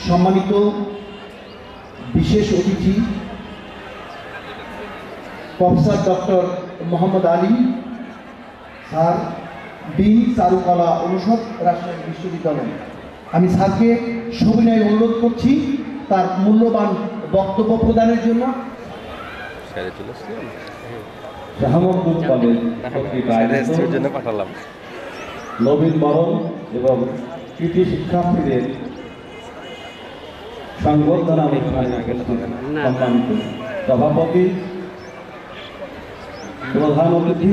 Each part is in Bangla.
সম্মানিত বিশেষ অতিথি professor doctor Mohammad Ali sir, dean চারুকলা অনুষদ, রাজশাহী বিশ্ববিদ্যালয়। আমি স্যারকে সবিনয়ে অনুরোধ করছি তার মূল্যবান বক্তব্য প্রদানের জন্য। নবীন বরণ এবং কৃতি শিক্ষার্থীদের সংবর্ধনা সম্মানিত সভাপতি, প্রধান অতিথি,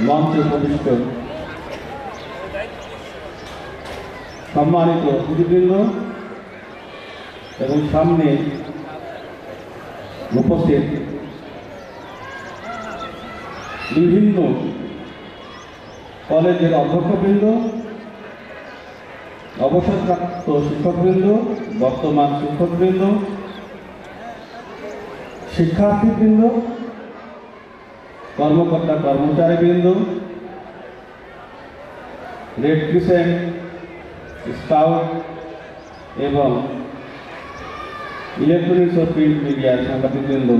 মঞ্চে উপবিষ্ট সম্মানিত অতিথিবৃন্দ এবং সামনে উপস্থিত বিভিন্ন কলেজের অধ্যক্ষবৃন্দ, অবসরপ্রাপ্ত শিক্ষকবৃন্দ, বর্তমান শিক্ষকবৃন্দ, শিক্ষার্থীবৃন্দ, কর্মকর্তা কর্মচারীবৃন্দ, রেড ক্রিসেন্ট, স্কাউট এবং ইলেকট্রনিক্স ও প্রিন্ট মিডিয়ার সাংবাদিকবৃন্দ,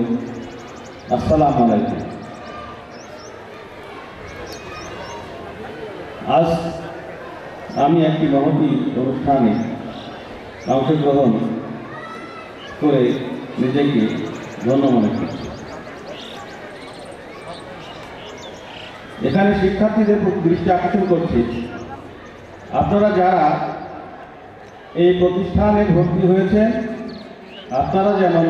আসসালামু আলাইকুম। আজ আমি একটি মহতী অনুষ্ঠানে অংশগ্রহণ করে নিজেকে ধন্য মনে করছি। এখানে শিক্ষার্থীদের দৃষ্টি আকর্ষণ করছি, আপনারা যারা এই প্রতিষ্ঠানে ভর্তি হয়েছে, আপনারা যেমন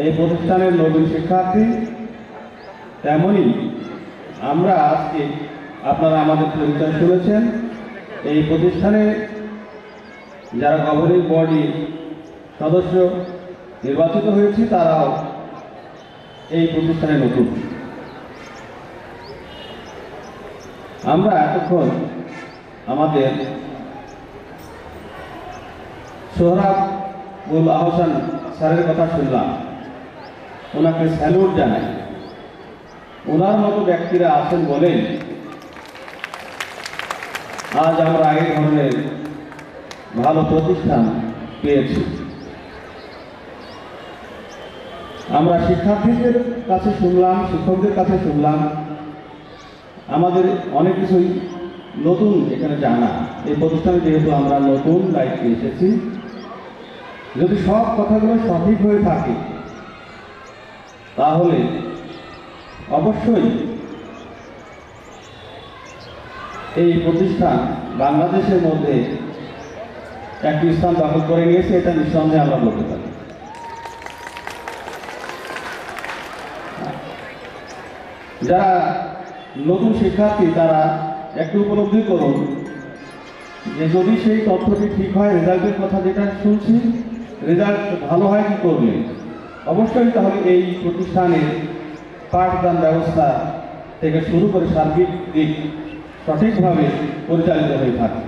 এই প্রতিষ্ঠানের নবীন শিক্ষার্থী, তেমনই আমরা আজকে আপনারা আমাদের পরিচয় শুনেছেন। এই প্রতিষ্ঠানে যারা গভর্নিং বডি সদস্য নির্বাচিত হয়েছে তারাও এই প্রতিষ্ঠানে নতুন। আমরা এতক্ষণ আমাদের সোহরাবুল আহসান স্যারের কথা শুনলাম, ওনাকে স্যালুট জানাই। ওনার মতো ব্যক্তিরা আছেন বলেন আজ আমরা এই ধরনের ভালো প্রতিষ্ঠান পেয়েছি। আমরা শিক্ষার্থীদের কাছে শুনলাম, শিক্ষকদের কাছে শুনলাম, আমাদের অনেক কিছুই নতুন এখানে জানা। এই প্রতিষ্ঠানে যেহেতু আমরা নতুন দায়িত্বে এসেছি, যদি সব কথাগুলো সঠিক হয়ে থাকে তাহলে অবশ্যই এই প্রতিষ্ঠান বাংলাদেশের মধ্যে একটি স্থান দখল করে নিয়েছে, এটা নিঃসন্দেহে আমরা বলতে পারি। যারা নতুন শিক্ষার্থী তারা একটু উপলব্ধি করুন যে যদি সেই তথ্যটি ঠিক হয়, রেজাল্টের কথা যেটা শুনছি, রেজাল্ট ভালো হয় কি করলে অবশ্যই তাহলে এই প্রতিষ্ঠানের পাঠদান ব্যবস্থা থেকে শুরু করে সার্বিক দিক সঠিকভাবে পরিচালিত হয়ে থাকে।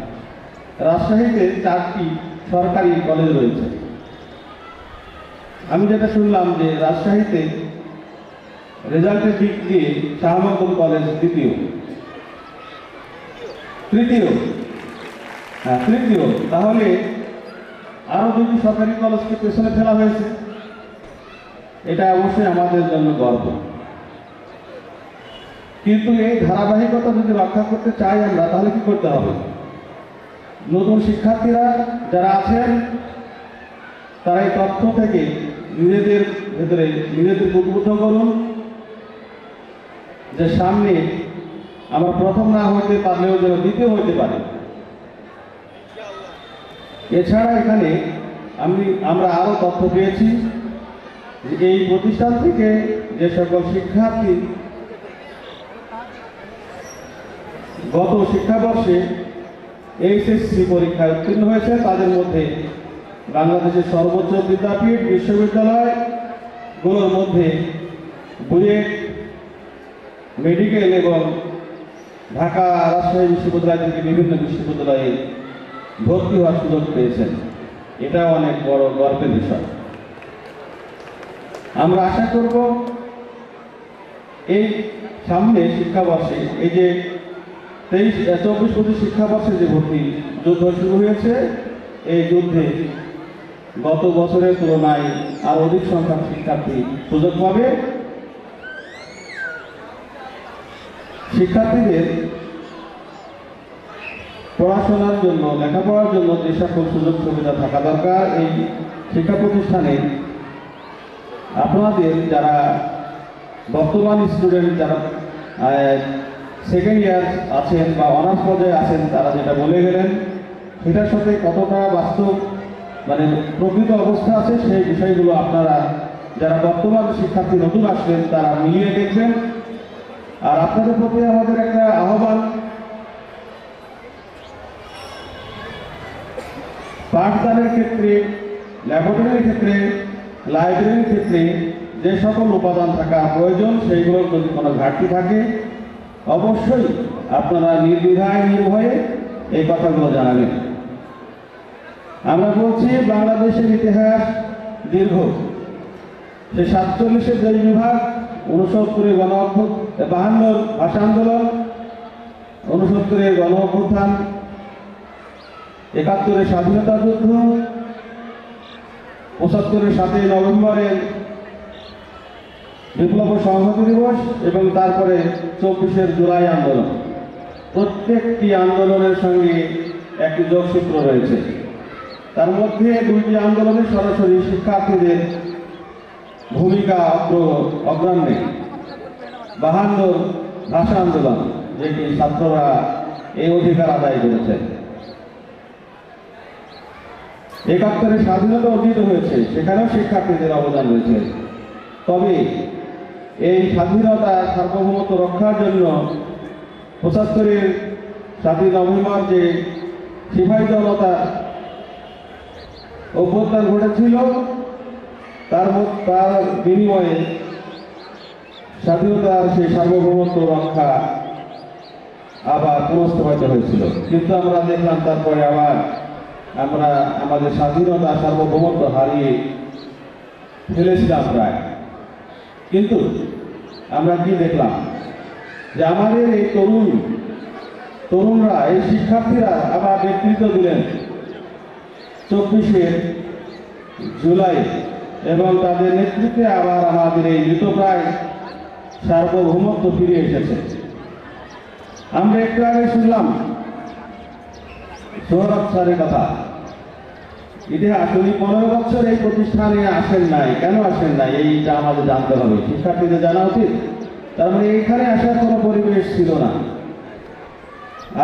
রাজশাহীতে 4টি সরকারি কলেজ রয়েছে। আমি যেটা শুনলাম যে রাজশাহীতে রেজাল্টের দিক দিয়ে শাহ মখদুম কলেজ তৃতীয়, তাহলে আরো 2টি সরকারি কলেজকে পেছনে ফেলা হয়েছে। এটা অবশ্যই আমাদের জন্য গর্ব। কিন্তু এই ধারাবাহিকতা যদি রক্ষা করতে চাই আমরা, তাহলে কি করতে হবে? নতুন শিক্ষার্থীরা যারা আছেন তারা এই তথ্য থেকে নিজেদের ভেতরে নিজেদেরকে উদ্বুদ্ধ করুন যে সামনে আমরা প্রথম না হতে পারলেও যেন দ্বিতীয় হতে পারে। এছাড়া এখানে আমরা আরো তথ্য পেয়েছি যে এই প্রতিষ্ঠান থেকে যে সকল শিক্ষার্থী গত শিক্ষাবর্ষে এইচএসসি পরীক্ষায় উত্তীর্ণ হয়েছে, তাদের মধ্যে বাংলাদেশের সর্বোচ্চ বিদ্যাপীঠ বিশ্ববিদ্যালয়গুলোর মধ্যে বুয়েট, মেডিকেল এবং ঢাকা রাজশাহী বিশ্ববিদ্যালয় থেকে বিভিন্ন বিশ্ববিদ্যালয়ে ভর্তি হওয়ার সুযোগ পেয়েছেন। এটা অনেক বড় গর্বের বিষয়। আমরা আশা করব এই সামনে শিক্ষাবর্ষে এই যে 23-24 শিক্ষাবর্ষে যে ভর্তি যুদ্ধ শুরু হয়েছে, এই যুদ্ধে গত বছরের তুলনায় আর অধিক সংখ্যক শিক্ষার্থী সুযোগ পাবে। শিক্ষার্থীদের পড়াশোনার জন্য, লেখাপড়ার জন্য যে সকল সুযোগ সুবিধা থাকা দরকার এই শিক্ষা প্রতিষ্ঠানে আপনাদের যারা বর্তমান স্টুডেন্ট, যারা সেকেন্ড ইয়ার আছেন বা অনার্স পর্যায়ে আছেন, তারা যেটা বলে গেলেন সেটার সাথে কতটা বাস্তব মানে প্রকৃত অবস্থা আছে সেই বিষয়গুলো আপনারা যারা বর্তমান শিক্ষার্থী নতুন আসবেন তারা মিলিয়ে দেখবেন। আর আপনাদের প্রতি আমাদের একটা আহ্বান, পাঠদানের ক্ষেত্রে, ল্যাবরেটরির ক্ষেত্রে, লাইব্রেরির ক্ষেত্রে যে সকল উপাদান থাকা প্রয়োজন সেইগুলোর যদি কোনো ঘাটতি থাকে অবশ্যই আপনারা নির্দ্বিধায় নির্ভয়ে এই কথাগুলো জানাবেন। আমরা বলছি বাংলাদেশের ইতিহাস দীর্ঘ। সে 47-এর দেশ বিভাগ, 69-এর 52-র ভাষা আন্দোলন, 69-এর গণ অভ্যুত্থান, 71-এর স্বাধীনতা যুদ্ধ, 75-এর 7ই নভেম্বরের বিপ্লব সংহতি দিবস এবং তারপরে 24-এর জুলাই আন্দোলন। প্রত্যেকটি আন্দোলনের সঙ্গে একটি যোগসূত্র রয়েছে। তার মধ্যে দুইটি আন্দোলনে সরাসরি শিক্ষার্থীদের ভূমিকা অগ্রাহ্য। 52-র ভাষা আন্দোলন, যেটি ছাত্ররা এই অধিকার আদায় করেছে। 71-এর স্বাধীনতা অর্জিত হয়েছে, সেখানেও শিক্ষার্থীদের অবদান রয়েছে। তবে এই স্বাধীনতা সার্বভৌমত্ব রক্ষার জন্য 75-এর 7ই নভেম্বর যে সিপাহী জনতা অভ্যুত্থান ঘটেছিল তার বিনিময়ে স্বাধীনতার সেই সার্বভৌমত্ব রক্ষা আবার পুনঃস্থাপিত হয়েছিল। কিন্তু আমরা দেখলাম তারপরে আবার আমরা আমাদের স্বাধীনতা সার্বভৌমত্ব হারিয়ে ফেলেছিলাম প্রায়। কিন্তু আমরা কি দেখলাম যে আমাদের এই তরুণরা, এই শিক্ষার্থীরা আবার নেতৃত্ব দিলেন 24শে জুলাই এবং তাদের নেতৃত্বে আবার আমাদের এই মৃতপ্রায় সার্বভৌমত্ব ফিরে এসেছে। আমরা একটু আগে শুনলাম সোহরাব স্যারের কথা। ইতিহাস, উনি 15 বছর এই প্রতিষ্ঠানে আসেন নাই। কেন আসেন নাই এইটা আমাদের জানতে হবে, শিক্ষার্থীদের জানা উচিত। তার মানে এইখানে আসার কোনো পরিবেশ ছিল না,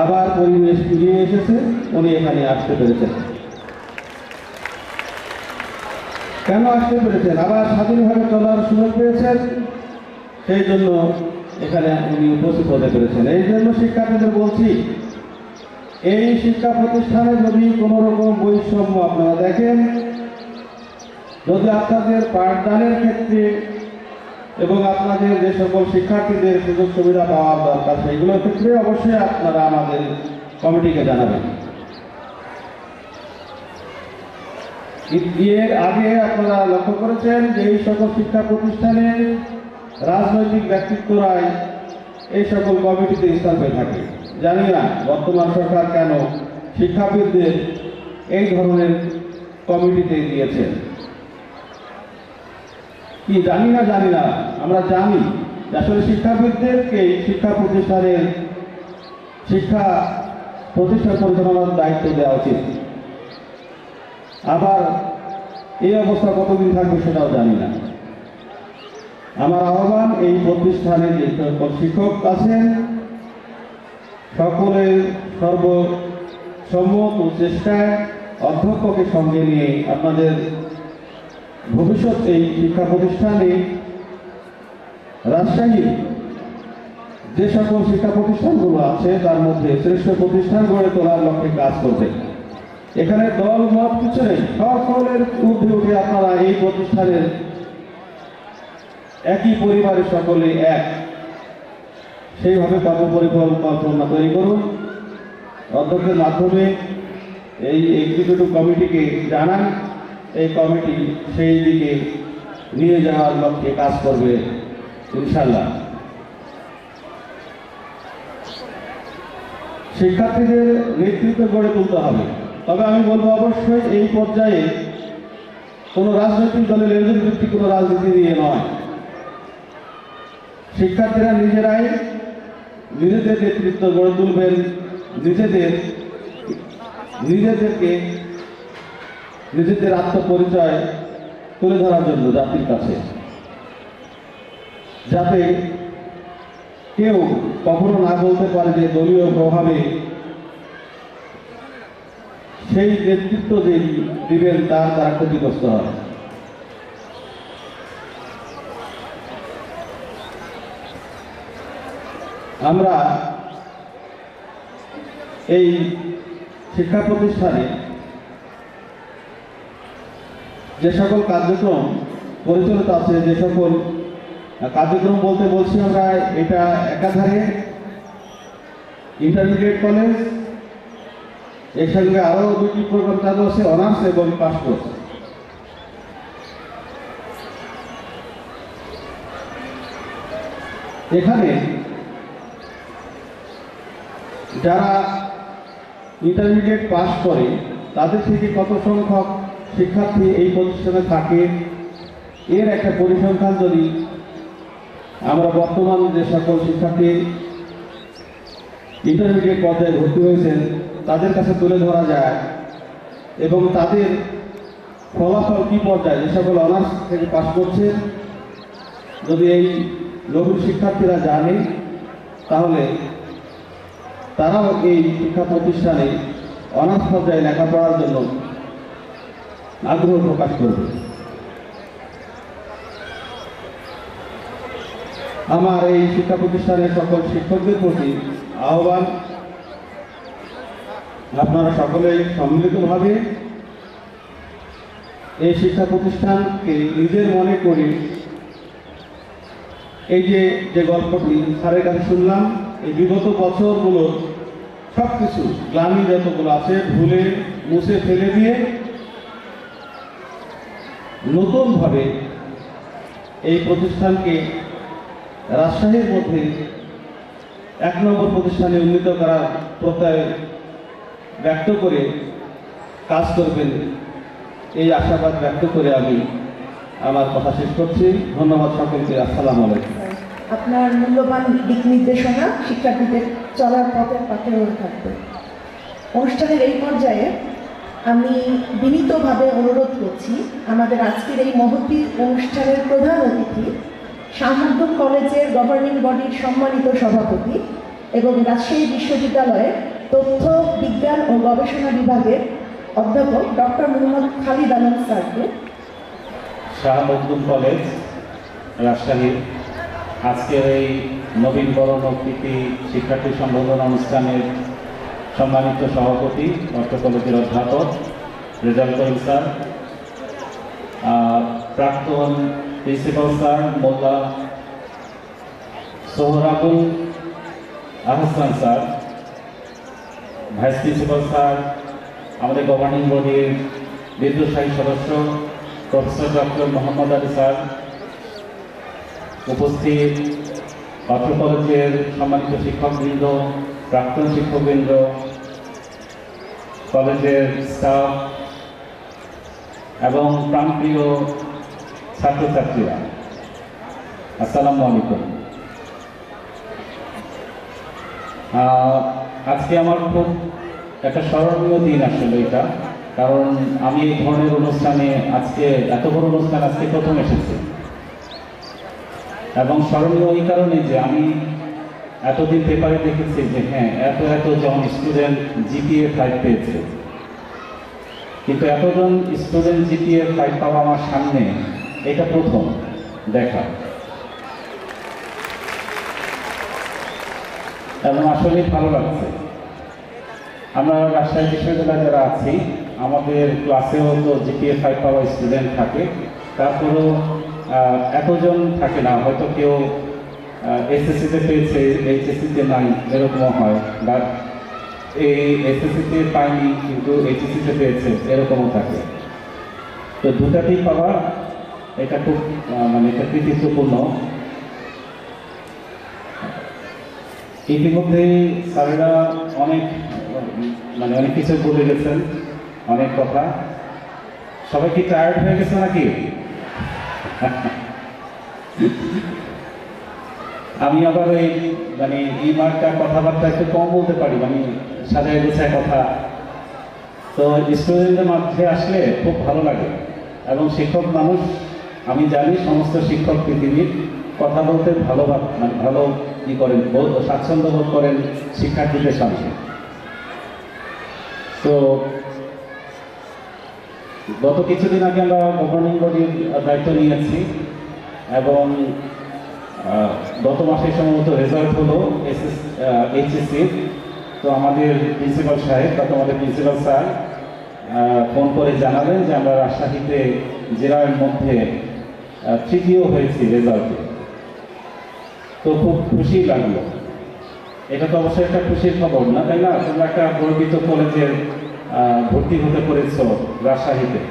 আবার পরিবেশ ফিরিয়ে এসেছে, উনি এখানে আসতে পেরেছেন। কেন আসতে পেরেছেন? আবার স্বাধীনভাবে চলার সুযোগ পেয়েছেন, সেই জন্য এখানে উনি উপস্থিত হতে পেরেছেন। এই জন্য শিক্ষার্থীদের বলছি, এই শিক্ষা প্রতিষ্ঠানে যদি কোনো রকম বৈষম্য আপনারা দেখেন, যদি আপনাদের পাঠদানের ক্ষেত্রে এবং আপনাদের যে সকল শিক্ষার্থীদের সুযোগ সুবিধা পাওয়ার দরকার সেইগুলোর ক্ষেত্রে অবশ্যই আপনারা আমাদের কমিটিকে জানাবেন। এর আগে আপনারা লক্ষ্য করেছেন যে এই সকল শিক্ষা প্রতিষ্ঠানে রাজনৈতিক ব্যক্তিত্বরাই এই সকল কমিটিতে স্থান পেয়ে থাকে। জানি না বর্তমান সরকার কেন শিক্ষাবিদদের এই ধরনের কমিটিতে দিয়েছে, কি জানি না। আমরা জানি যে আসলে শিক্ষাবিদদেরকে শিক্ষা প্রতিষ্ঠানের প্রতিষ্ঠান পরিচালনার দায়িত্ব দেওয়া উচিত। আবার এই অবস্থা কতদিন থাকবে সেটাও জানি না। আমার আহ্বান, এই প্রতিষ্ঠানে যে সকল শিক্ষক আছেন সকলের সর্বসম্মত চেষ্টায় অধ্যক্ষকে সঙ্গে নিয়ে আপনাদের ভবিষ্যৎ এই শিক্ষা প্রতিষ্ঠানে রাজশাহীর যে সকল শিক্ষা প্রতিষ্ঠানগুলো আছে তার মধ্যে শ্রেষ্ঠ প্রতিষ্ঠান গড়ে তোলার লক্ষ্যে কাজ করবে। এখানে দল মত কিছু নেই, সকলের ঊর্ধ্বে উঠে আপনারা এই প্রতিষ্ঠানের একই পরিবারের সকলে এক, সেইভাবে কর্মপরিকল্পনা তৈরি করুন। অধ্যক্ষের মাধ্যমে এই এক্সিকিউটিভ কমিটিকে জানান, এই কমিটি সেই দিকে নিয়ে যাওয়ার লক্ষ্যে কাজ করবে ইনশাল্লাহ। শিক্ষার্থীদের নেতৃত্ব গড়ে তুলতে হবে, তবে আমি বলবো অবশ্যই এই পর্যায়ে কোনো রাজনৈতিক দলের লেনদেন ভিত্তিক কোনো রাজনীতি নিয়ে নয়। শিক্ষার্থীরা নিজেরাই নিজেদের নেতৃত্ব গড়ে তুলবেন, নিজেদেরকে নিজেদের আত্মপরিচয় তুলে ধরার জন্য জাতির কাছে, যাতে কেউ কখনো না বলতে পারে যে দলীয় প্রভাবে সেই নেতৃত্ব যে দিবেন তারা ক্ষতিগ্রস্ত হয়। আমরা এই শিক্ষা প্রতিষ্ঠানে যে সকল কার্যক্রম পরিচালিত আছে, যে সকল কার্যক্রম বলতে বলছি আমরা, এটা একাধারে ইন্টারমিডিয়েট কলেজ, এর সঙ্গে আরও দুটি প্রোগ্রাম চালু আছে, অনার্স এবং পাস কোর্স। এখানে যারা ইন্টারমিডিয়েট পাস করে তাদের থেকে কত সংখ্যক শিক্ষার্থী এই প্রতিষ্ঠানে থাকে, এর একটা পরিসংখ্যান যদি আমরা বর্তমান যে সকল শিক্ষার্থী ইন্টারমিডিয়েট পর্যায়ে ভর্তি হয়েছেন তাদের কাছে তুলে ধরা যায় এবং তাদের ফলাফল কী পর্যায়ে, যে সকল অনার্স থেকে পাস করছে, যদি এই নতুন শিক্ষার্থীরা জানে তাহলে তারাও এই শিক্ষা প্রতিষ্ঠানে অনার্স পর্যায়ে লেখাপড়ার জন্য আগ্রহ প্রকাশ করবে। আমার এই শিক্ষা প্রতিষ্ঠানের সকল শিক্ষকদের প্রতি আহ্বান, আপনারা সকলেই সম্মিলিতভাবে এই শিক্ষা প্রতিষ্ঠানকে নিজের মনে করে এই যে গল্পটি স্যারের কাছে শুনলাম, এই বিগত বছরগুলোর সব কিছু গ্লানি যতগুলো আছে ভুলে মুছে ফেলে দিয়ে নতুনভাবে এই প্রতিষ্ঠানকে রাজশাহীর মধ্যে 1 নম্বর প্রতিষ্ঠানে উন্নীত করার প্রত্যয় ব্যক্ত করে কাজ করবেন, এই আশাবাদ ব্যক্ত করে আমি আমার কথা শেষ করছি। ধন্যবাদ সকলকে। আসসালামু আলাইকুম। আপনার মূল্যবান দিক নির্দেশনা শিক্ষার্থীদের চলার পথের পাশে থাকবে। অনুষ্ঠানের এই পর্যায়ে আমি বিনীতভাবে অনুরোধ করছি আমাদের আজকের এই মহতী অনুষ্ঠানের প্রধান অতিথি, শাহমুদ্দিন কলেজের গভর্নিং বডির সম্মানিত সভাপতি এবং রাজশাহী বিশ্ববিদ্যালয়ের তথ্য বিজ্ঞান ও গবেষণা বিভাগের অধ্যাপক ডক্টর মোহাম্মদ খালিদ আলম স্যারকে, শাহমুদ্দিন কলেজ রাজশাহী আজকের এই নবীনবরণ অতিথি শিক্ষার্থী সম্বোধন অনুষ্ঠানের সম্মানিত সভাপতি, অর্থ কলেজের অধ্যাপক রেজাল করিম স্যার, প্রাক্তন principal sir Molla Sohrabul Ahsan sir, vice principal sir, আমাদের গভর্নিং বডির বিদ্যুৎসাহী সদস্য professor doctor Mohammad Ali sir, উপস্থিত অর্থ কলেজের সম্মানিত শিক্ষকবৃন্দ, প্রাক্তন শিক্ষকবৃন্দ, কলেজের স্টাফ এবং প্রাণপ্রিয় ছাত্রছাত্রীরা, আসসালামু আলাইকুম। আজকে আমার খুব একটা স্মরণীয় দিন আসলে এটা, কারণ আমি এই ধরনের অনুষ্ঠানে আজকে, এত বড় অনুষ্ঠান আজকে প্রথম এসেছি। এবং স্মরণীয় এই কারণে যে আমি এতদিন পেপারে দেখেছি যে হ্যাঁ এত জন স্টুডেন্ট জিপিএ 5 পেয়েছে, কিন্তু এতজন স্টুডেন্ট জিপিএ 5 পাওয়া আমার সামনে এটা প্রথম দেখা, এবং আসলেই ভালো লাগছে। আমরা রাজশাহী বিশ্ববিদ্যালয়ে যারা আছি আমাদের ক্লাসেও তো জিপিএ 5 পাওয়া স্টুডেন্ট থাকে, তারপরেও এতজন থাকে না, হয়তো কেউ এসএসসিতে পেয়েছে এইচএসসিতে নাই, এরকমও হয়, বা এই এসএসসিতে পায়নি কিন্তু এইচএসসিতে পেয়েছে, এরকমও থাকে। তো দুটাতেই পাওয়া এটা খুব মানে এটা কৃতিত্বপূর্ণ। ইতিমধ্যেই স্যারেরা অনেক কিছু বলে গেছেন। অনেক কথা। সবাই কি টায়ার্ড হয়ে গেছে নাকি? আমি আবার এই মানে এই মার্কার কথাবার্তা একটু কম বলতে পারি, মানে সাজায় গোছায় কথা। তো স্টুডেন্টদের মাঝে আসলে খুব ভালো লাগে, এবং শিক্ষক মানুষ আমি জানি সমস্ত শিক্ষক পৃথিবীর কথা বলতে মানে ভালো ই করেন, স্বাচ্ছন্দ্য বোধ করেন শিক্ষার্থীদের সামনে। তো গত কিছুদিন আগে আমরা গভর্নিং বডির দায়িত্ব নিয়েছি, এবং গত মাসে সম্ভবত রেজাল্ট হলো এইচএসসি। তো আমাদের প্রিন্সিপাল সাহেব বা তোমাদের প্রিন্সিপাল স্যার ফোন করে জানালেন যে আমরা রাজশাহীতে জেলার মধ্যে তৃতীয় হয়েছি রেজাল্টে। তো খুব খুশি লাগলো। এটা তো অবশ্যই একটা খুশির খবর না, তাই না? তোমরা একটা গর্বিত কলেজে ভর্তি হতে পেরেছ রাজশাহীতে।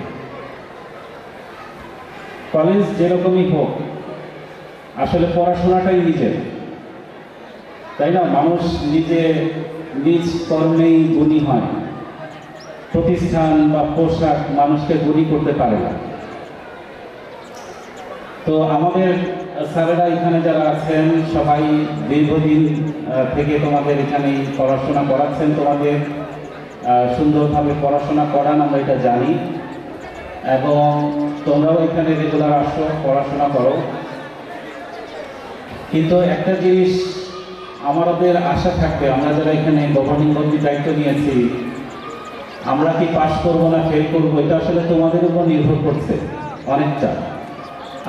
কলেজ যেরকমই হোক, আসলে পড়াশোনাটাই নিজের, তাই না? মানুষ নিজ কর্মেই গুণী হয়, প্রতিষ্ঠান বা পোশাক মানুষকে গুণী করতে পারে না। তো আমাদের স্যারেরা এখানে যারা আছেন সবাই দীর্ঘদিন থেকে তোমাদের এখানে পড়াশোনা করাচ্ছেন, তোমাদের সুন্দরভাবে পড়াশোনা করান, আমরা এটা জানি, এবং তোমরাও এখানে রেগুলার আসো, পড়াশোনা করো। কিন্তু একটা জিনিস আমাদের আশা থাকবে, আমরা যারা এখানে গভর্নিং বডির দায়িত্ব নিয়েছি, আমরা কি পাস করবো না ফেল করবো, এটা আসলে তোমাদের উপর নির্ভর করছে অনেকটা।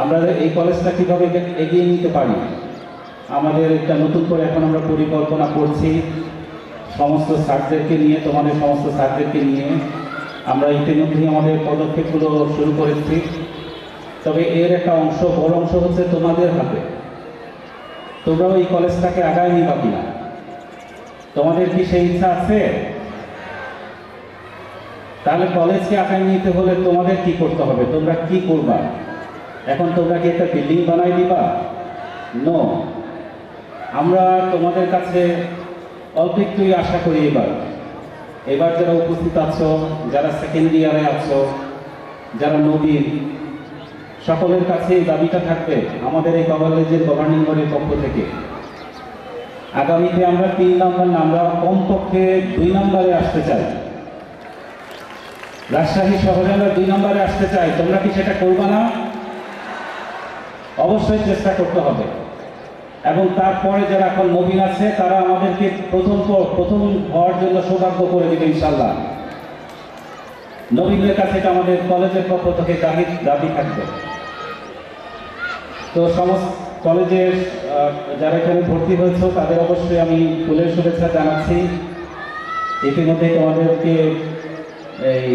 আমরা এই কলেজটা কীভাবে এগিয়ে নিতে পারি, আমাদের একটা নতুন করে এখন আমরা পরিকল্পনা করছি সমস্ত স্যারদেরকে নিয়ে, তোমাদের সমস্ত স্যারদেরকে নিয়ে আমরা ইতিমধ্যেই আমাদের পদক্ষেপগুলো শুরু করেছি। তবে এর একটা অংশ, বড় অংশ হচ্ছে তোমাদের হাতে। তোমরাও এই কলেজটাকে আগায় নিবা কিনা, তোমাদের কি সেই ইচ্ছা আছে? তাহলে কলেজকে আগায় নিতে হলে তোমাদের কি করতে হবে, তোমরা কি করবা? এখন তোমরা কি একটা বিল্ডিং বানাই দিবা? নো, আমরা তোমাদের কাছে অল্প একটুই আশা করি। এবার যারা উপস্থিত আছো, যারা সেকেন্ড ইয়ারে আছো, যারা নবীন, সকলের কাছে এই দাবিটা থাকবে আমাদের এই কলেজের গভর্নিং বডির পক্ষ থেকে। আগামীতে আমরা 3 নম্বর না, আমরা কমপক্ষে 2 নম্বরে আসতে চাই। রাজশাহী শহরে আমরা 2 নম্বরে আসতে চাই। তোমরা কি সেটা করবা না? অবশ্যই চেষ্টা করতে হবে। এবং তারপরে যারা এখন নবীন আছে তারা আমাদেরকে প্রথম হওয়ার জন্য সৌভাগ্য করে দিবে ইনশাল্লাহ। নবীনের কাছে এটা আমাদের কলেজের পক্ষ থেকে দাবি থাকবে। তো সমস্ত কলেজের যারা এখানে ভর্তি হয়েছে তাদের অবশ্যই আমি ফুলের শুভেচ্ছা জানাচ্ছি। ইতিমধ্যে তোমাদেরকে এই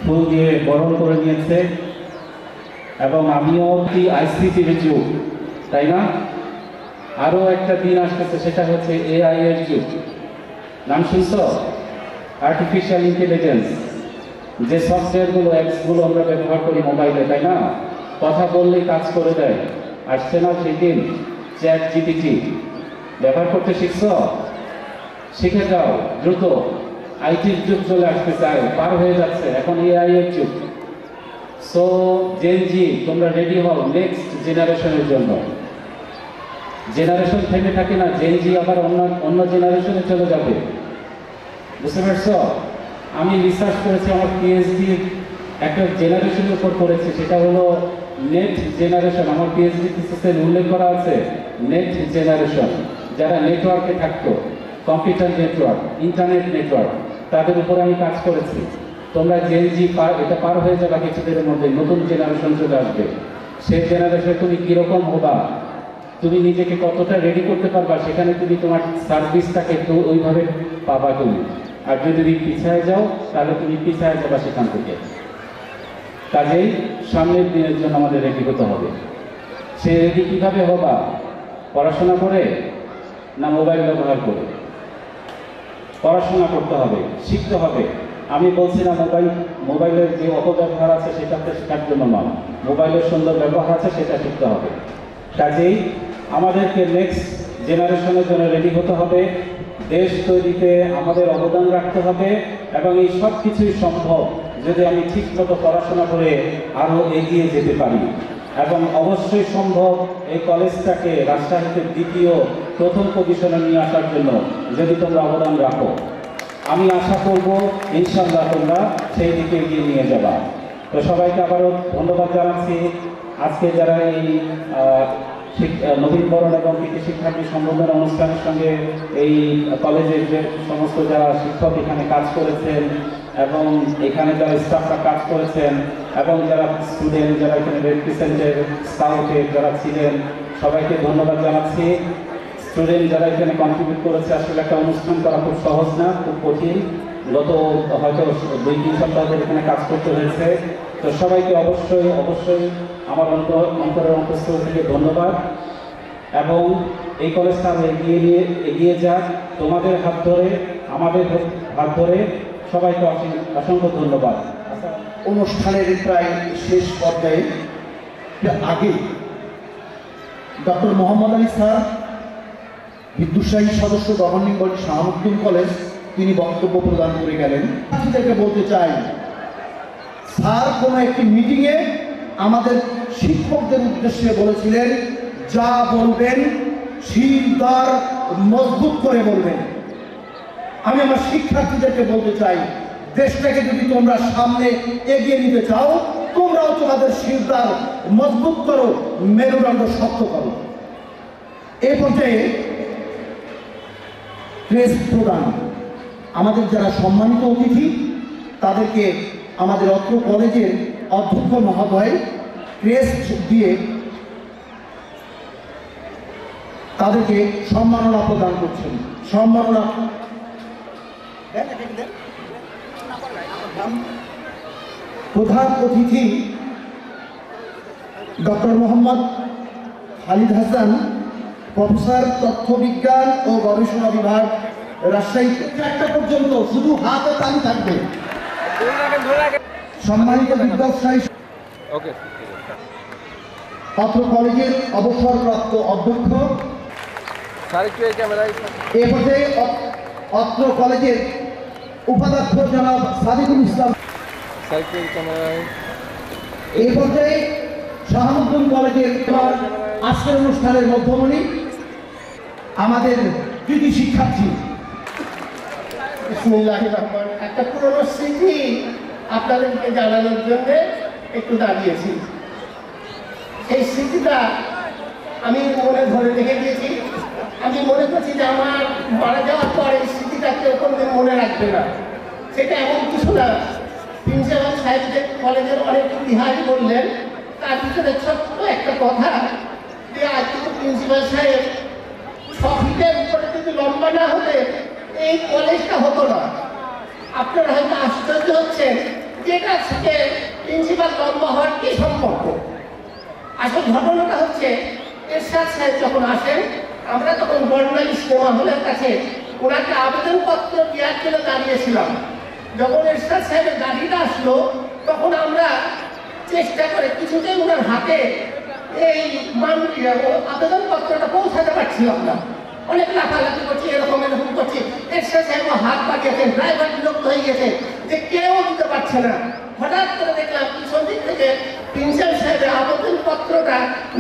ফুল দিয়ে বরণ করে নিয়েছে, এবং আমিও কি আইসিটির যুগ, তাই না? আরও একটা দিন আসতেছে, সেটা হচ্ছে এআই এর যুগ। নাম শুনছ? Artificial intelligence. যে সফটওয়্যারগুলো, অ্যাপসগুলো আমরা ব্যবহার করি মোবাইলে, তাই না? কথা বললেই কাজ করে দেয়। আসছে না সেদিন চ্যাট জিপিটি, ব্যবহার করতে শিখছ? শিখে যাও দ্রুত। আইটির যুগ চলে আসতে চায়, পার হয়ে যাচ্ছে, এখন এআই এর যুগ। সো জেনজি, তোমরা রেডি হও নেক্সট জেনারেশনের জন্য। জেনারেশন থেমে থাকে না, জেনজি আবার অন্য জেনারেশনে চলে যাবে, বুঝতে পারছো? আমি রিসার্চ করেছি, আমার পিএইচডি একটা জেনারেশনের উপর করেছি, সেটা হলো নেট জেনারেশন। আমার পিএইচডি থিসিসে উল্লেখ করা আছে নেট জেনারেশন, যারা নেটওয়ার্কে থাকতো, কম্পিউটার নেটওয়ার্ক, ইন্টারনেট নেটওয়ার্ক, তাদের উপর আমি কাজ করেছি। তোমরা জেনজি এটা পার হয়ে যাবে কিছুদিনের মধ্যে, নতুন জেনারেশন চলে আসবে। সেই জেনারেশনে তুমি কীরকম হবা, তুমি নিজেকে কতটা রেডি করতে পারবা, সেখানে তুমি তোমার সার্ভিসটাকে একটু ওইভাবে পাবা তুমি। আর যদি পিছায় যাও তাহলে তুমি পিছায় যাবা সেখান থেকে। কাজেই সামনের দিনের জন্য আমাদের রেডি হতে হবে। সে রেডি কীভাবে হবা? পড়াশোনা করে না মোবাইল ব্যবহার করে? পড়াশোনা করতে হবে, শিখতে হবে। আমি বলছি না মোবাইলের যে অপব্যবহার আছে সেটাতে শেখার জন্য নয়, মোবাইলের সুন্দর ব্যবহার আছে সেটা শিখতে হবে। কাজেই আমাদেরকে নেক্সট জেনারেশনের জন্য রেডি হতে হবে, দেশ তৈরিতে আমাদের অবদান রাখতে হবে, এবং এই সব কিছুই সম্ভব যদি আমি ঠিকমতো পড়াশোনা করে আরও এগিয়ে যেতে পারি। এবং অবশ্যই সম্ভব এই কলেজটাকে রাজশাহীতে প্রথম পজিশনে নিয়ে আসার জন্য যদি তোমরা অবদান রাখো, আমি আশা করব ইনশাআল্লাহ তোমরা সেই দিকে এগিয়ে নিয়ে যাবা। তো সবাইকে আবারও ধন্যবাদ জানাচ্ছি। আজকে যারা এই নবীনবরণ এবং কৃতি শিক্ষার্থী সম্বর্ধনা অনুষ্ঠানের সঙ্গে এই কলেজের যে সমস্ত যারা শিক্ষক এখানে কাজ করেছেন এবং এখানে যারা স্টাফরা কাজ করেছেন এবং যারা স্টুডেন্ট যারা এখানে রিপ্রেজেন্টেটিভ স্কাউটের যারা ছিলেন, সবাইকে ধন্যবাদ জানাচ্ছি। স্টুডেন্ট যারা এখানে কন্ট্রিবিউট করেছে, আসলে একটা অনুষ্ঠান করা খুব সহজ না, খুব কঠিন। গত হয়তো 2-3 সপ্তাহ ধরে এখানে কাজ করতে হয়েছে। তো সবাইকে অবশ্যই আমার অন্তরের অন্তঃস্থল থেকে ধন্যবাদ। এবং এই কলেজটা এগিয়ে যাক তোমাদের হাত ধরে, আমাদের হাত ধরে। সবাইকে অসংখ্য ধন্যবাদ। অনুষ্ঠানের প্রায় শেষ পর্যায়ে আগে ডক্টর মোহাম্মদ আলী স্যার, বিদ্যুৎসাহী সদস্য গভর্নিং বডি শাহাবুদ্দিন কলেজ, তিনি বক্তব্য প্রদান করে গেলেন। আপনাদেরকে বলতে চাই, স্যার কোনো একটি মিটিংয়ে আমাদের শিক্ষকদের উদ্দেশ্যে বলেছিলেন, যা বলবেন শিরদার মজবুত করে বলবেন। আমি আমার শিক্ষার্থীদেরকে বলতে চাই, দেশটাকে যদি তোমরা সামনে এগিয়ে নিতে চাও, তোমরাও তোমাদের শিরদার মজবুত করো, মেরুদণ্ড শক্ত করো। এই পর্যায়ে ক্রেস্ট প্রদান, আমাদের যারা সম্মানিত অতিথি তাদেরকে আমাদের অত্র কলেজের অধ্যক্ষ মহোদয় ক্রেস্ট দিয়ে তাদেরকে সম্মাননা প্রদান করছেন। সম্মাননা প্রধান অতিথি ডক্টর মোহাম্মদ খালিদ হাসান, প্রফেসর তথ্য বিজ্ঞান ও গবেষণা বিভাগ, রাজশাহী। 1টা পর্যন্ত শুধু হাতে তালি থাকবে। সম্মানিত বিদ্যাসায়ী অত্র কলেজের অবসরপ্রাপ্ত অধ্যক্ষ, এ পর্যায়ে অত্র কলেজের উপাধ্যক্ষ জনাব সাদিকুল ইসলাম, এই পর্যায়ে শাহাবুদ্দিন কলেজের আজকের অনুষ্ঠানের মধ্যমণি আমাদের কৃতি শিক্ষার্থী। বিসমিল্লাহির রহমানির রহিম। একটা পুরনো স্মৃতি আপনাদেরকে জানানোর জন্য একটু দাঁড়িয়েছি। এই স্মৃতিটা আমি মনে ধরে রেখে দিয়েছি। আমি মনে করছি যে আমার মারা যাওয়ার পর এই স্মৃতিটা কেউ কোনোদিন মনে রাখবে না। সেটা এমন কিছু না। প্রিন্সিপাল সাহেব যে কলেজের অনেক ইতিহাস বললেন, তার ভিতরে ছোট্ট একটা কথা, যে আজ কিন্তু প্রিন্সিপাল সাহেব 6 ফিটের উপরে যদি লম্বা না হতে এই কলেজটা হতো না। আপনারা হয়তো আশ্চর্য হচ্ছেন, যেটা থেকে প্রিন্সিপাল লম্বা হওয়ার কি সম্পর্ক। আসল ঘটনাটা হচ্ছে, এরশাদ সাহেব যখন আসেন, আমরা তখন বর্ণালী সিনেমা হলের কাছে ওনাকে আবেদনপত্র দেওয়ার জন্য দাঁড়িয়েছিলাম। যখন এরশাদ সাহেবের গাড়িটা আসলো, তখন আমরা চেষ্টা করে কিছুতেই ওনার হাতে এই আবেদনপত্রটা পৌঁছাতে পারছিলাম না। অনেক লাফালাফি করছি, এরকম করছি। এরশাদ সাহেব হাত পাঠিয়েছেন, ড্রাইভার বিরক্ত হয়ে গেছে যে কেউ দিতে পারছে না। হঠাৎ করে দেখলাম পিছন দিক থেকে প্রিন্সিপাল সাহেবের আবেদনপত্রটা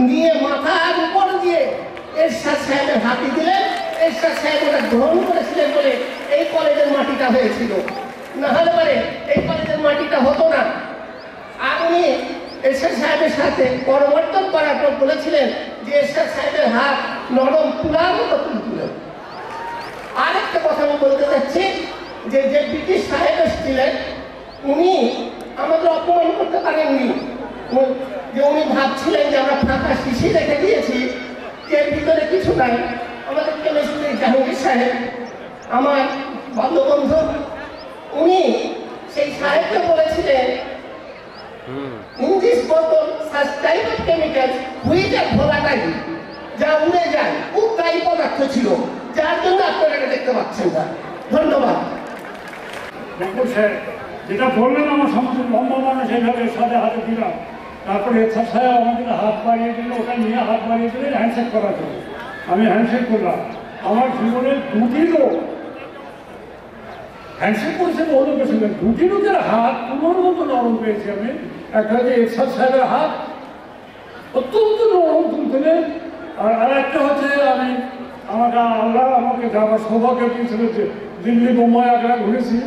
নিয়ে মাথার উপর দিয়ে এরশাদ সাহেবের হাতে দিলেন। এরশাদ সাহেব ওটা গ্রহণ করেছিলেন বলে এই কলেজের মাটিটা হয়েছিল, না হলে পরে এই কলেজের মাটিটা হতো না। আর উনি এরশাদ সাহেবের সাথে পরিবর্তন করার পর বলেছিলেন যে এরশাদ সাহেবের হাত নরম তুলার মতো তুলতুলে। আরেকটা কথা আমি বলতে চাচ্ছি, যে ব্রিটিশ সাহেব এসেছিলেন, উনি আমাদের অপমান করতে পারেননি। যে উনি ভাবছিলেন যে আমরা ফাঁকা শিশি রেখে দিয়েছি, এর ভিতরে কিছু নাই। আমাদের কেমিস্ট্রি জাহাঙ্গীর সাহেব, আমার বন্ধুবন্ধু, উনি সেই সাহেবকে বলেছিলেন, in this bottle such type of chemicals which are volatile, যা উড়ে যায়, উৎকারী পদার্থ ছিল, যার জন্য আপনারা এটা দেখতে পাচ্ছেন না। ধন্যবাদ। দেখুন স্যার, যেটা বললেন আমার সমস্ত লম্বা মানুষ এইভাবে সাথে হাতে দিলাম, তারপরে এরশাদ সাহেব আমাদের হাত বাড়িয়ে দিল, ওটা নিয়ে হাত বাড়িয়ে দিলে হ্যান্ডশেক করার জন্য আমি হ্যান্ডশেক করলাম। আমার জীবনের 2টি লোক হ্যান্ডশেক করেছে বহু লোকের সঙ্গে, দুটি লোকের হাত তোমার মতো নরম পেয়েছি আমি। একটা হচ্ছে এরশাদ সাহেবের হাত অত্যন্ত নরম তুলতুলে, আর একটা হচ্ছে আল্লাহ আমাকে যাওয়ার সৌভাগ্য দিয়েছিল যে দিল্লি, বোম্বাই, আগ্রা ঘুরেছি।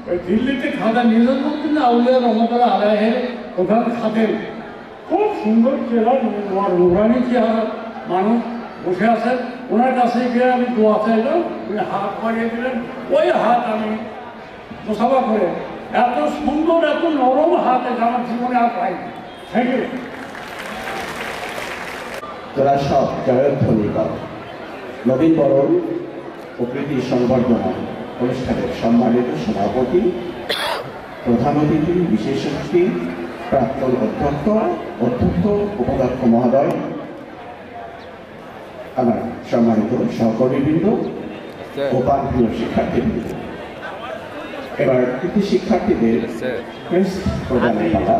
ওই দিল্লিতে খাদা নিজামুদ্দিন আউলিয়া রহমতুল্লাহ আলাইহির প্রধান খাদেম, খুব সুন্দর চেহারা, নুরানি চেহারা মানুষ বসে আছেন। ওনার কাছে গিয়ে আমি দোয়া চাইলাম, উনি হাত বাড়িয়ে দিলেন। ওই হাত আমি মুসাফা করে, এত সুন্দর এত নরম হাত আমার জীবনে আর পাইনি। Thank you. তোরা সব জয়ধ্বনি কর। নবীন বরণ ও প্রীতি সংবর্ধনা অনুষ্ঠানের সম্মানিত সভাপতি, প্রধান অতিথি, বিশেষ অতিথি, প্রাক্তন অধ্যক্ষ, উপাধ্যক্ষ মহোদয়, আমার সম্মানিত সহকর্মীবৃন্দ ও প্রিয় শিক্ষার্থীবৃন্দ, এবার কৃতি শিক্ষার্থীদের ক্রেস্ট প্রদানের পালা।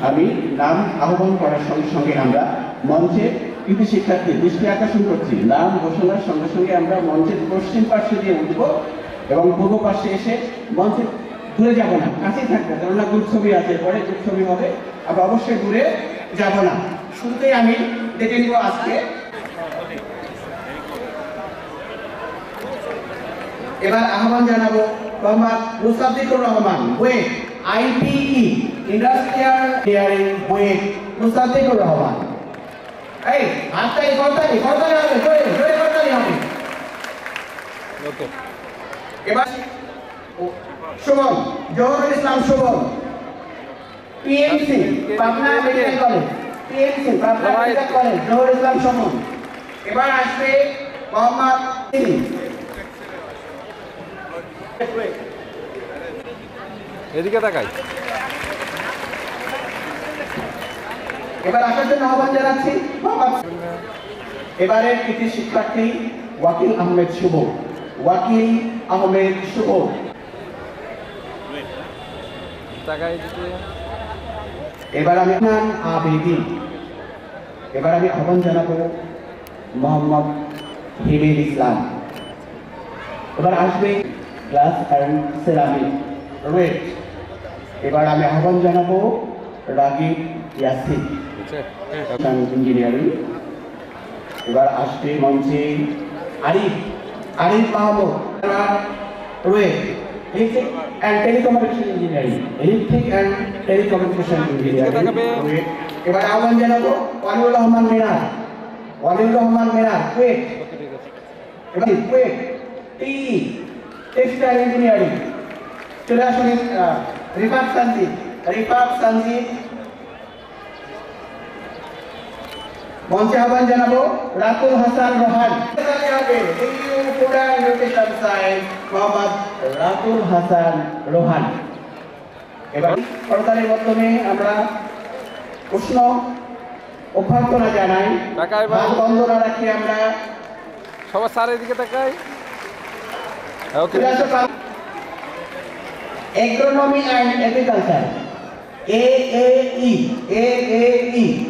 আমি নাম আহ্বান করার সঙ্গে সঙ্গে আমরা মঞ্চে কৃতি শিক্ষার্থী দৃষ্টি আকর্ষণ করছি। নাম ঘোষণার সঙ্গে সঙ্গে আমরা মঞ্চের পশ্চিম পার্শ্বে দিয়ে উঠব এবং পূর্ব পার্শ্বে এসে মঞ্চে দূরে যাব না, কাছেই থাকবো, কেননা গ্রুপ ছবি আছে, পরে গ্রুপ ছবি হবে, আমরা অবশ্যই দূরে যাব না। শুরুতেই আমি ডেকে নিব আজকে, এবার আহ্বান জানাবো Mohammad Musaddiqur Rahman, BUET IPE industrial engineering, BUET Musaddiqur Rahman. এই হাততালি করতালি হবে, জোরে করতালি হবে। ওকে, এবার Suman, Zahurul Islam Suman, PMC Pabna medical college, PMC Pabna medical college, Zahurul Islam Suman. এবার আসবে মোহাম্মদ এদিকে তাকাই। এবার আসার জন্য আহ্বান জানাচ্ছি এবারের কৃতি শিক্ষার্থী ওয়াকিল আহমেদ শুভ, ওয়াকিল আহমেদ শুভ। এবার আমি আবেদিন, এবার আমি আহ্বান জানাবো মোহাম্মদ হিমেল ইসলাম। এবার আসবে গ্লাস অ্যান্ড সেরামিক রেড। এবার আমি আহ্বান জানাবো রাগিব ইয়াসিন, ইঞ্জিনিয়ারিং। এবার আসবে মঞ্চে Arif Mahmud, red electric and telecommunication engineering, electric and telecommunication engineering. এবার আহ্বান জানাবো ওয়ালিউর রহমান মেনার, কুয়েট। এবার কুয়েট টেক্সটাইল ইঞ্জিনিয়ারিং। চলে আসুন রিফাত সানজিদ। মঞ্চে আহ্বান জানাবো রাতুল হাসান রোহান, মোহাম্মদ রাতুল হাসান রোহান। এবার করতালির মাধ্যমে আমরা উষ্ণ অভ্যর্থনা জানাই, বন্দনা রাখি আমরা সবার স্যার এদিকে তাকাই। Agronomy and agriculture, AAE